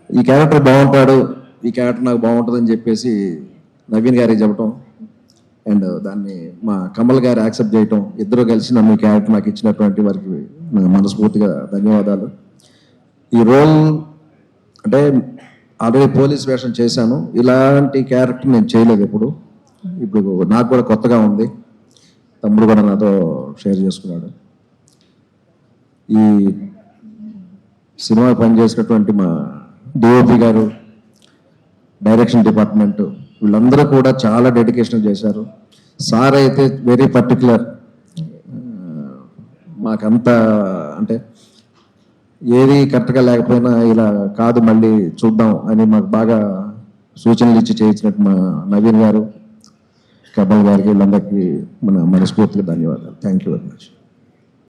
ఈ క్యారెక్టర్ బాగుంటాడు, ఈ క్యారెక్టర్ నాకు బాగుంటుందని చెప్పేసి నవీన్ గారికి చెప్పటం అండ్ దాన్ని మా కమల్ గారు యాక్సెప్ట్ చేయటం, ఇద్దరు కలిసి నన్ను ఈ క్యారెక్టర్ నాకు ఇచ్చినటువంటి వారికి మనస్ఫూర్తిగా ధన్యవాదాలు. ఈ రోల్ అంటే ఆల్రెడీ పోలీస్ వేషం చేశాను, ఇలాంటి క్యారెక్టర్ నేను చేయలేదు ఇప్పుడు నాకు కూడా కొత్తగా ఉంది. తమ్ముడు కూడా నాతో షేర్ చేసుకున్నాడు. ఈ సినిమా పనిచేసినటువంటి మా డిఓపి గారు, డైరెక్షన్ డిపార్ట్మెంట్, వీళ్ళందరూ కూడా చాలా డెడికేషన్ చేశారు. సార్ అయితే వెరీ పర్టికులర్, మాకంతా అంటే ఏది కరెక్ట్గా లేకపోయినా ఇలా కాదు మళ్ళీ చూద్దాం అని మాకు బాగా సూచనలు ఇచ్చి చేయించినట్టు మా నవీన్ గారు, కమల్ గారికి, వీళ్ళందరికీ మన మనస్ఫూర్తిగా ధన్యవాదాలు. Thank you very much.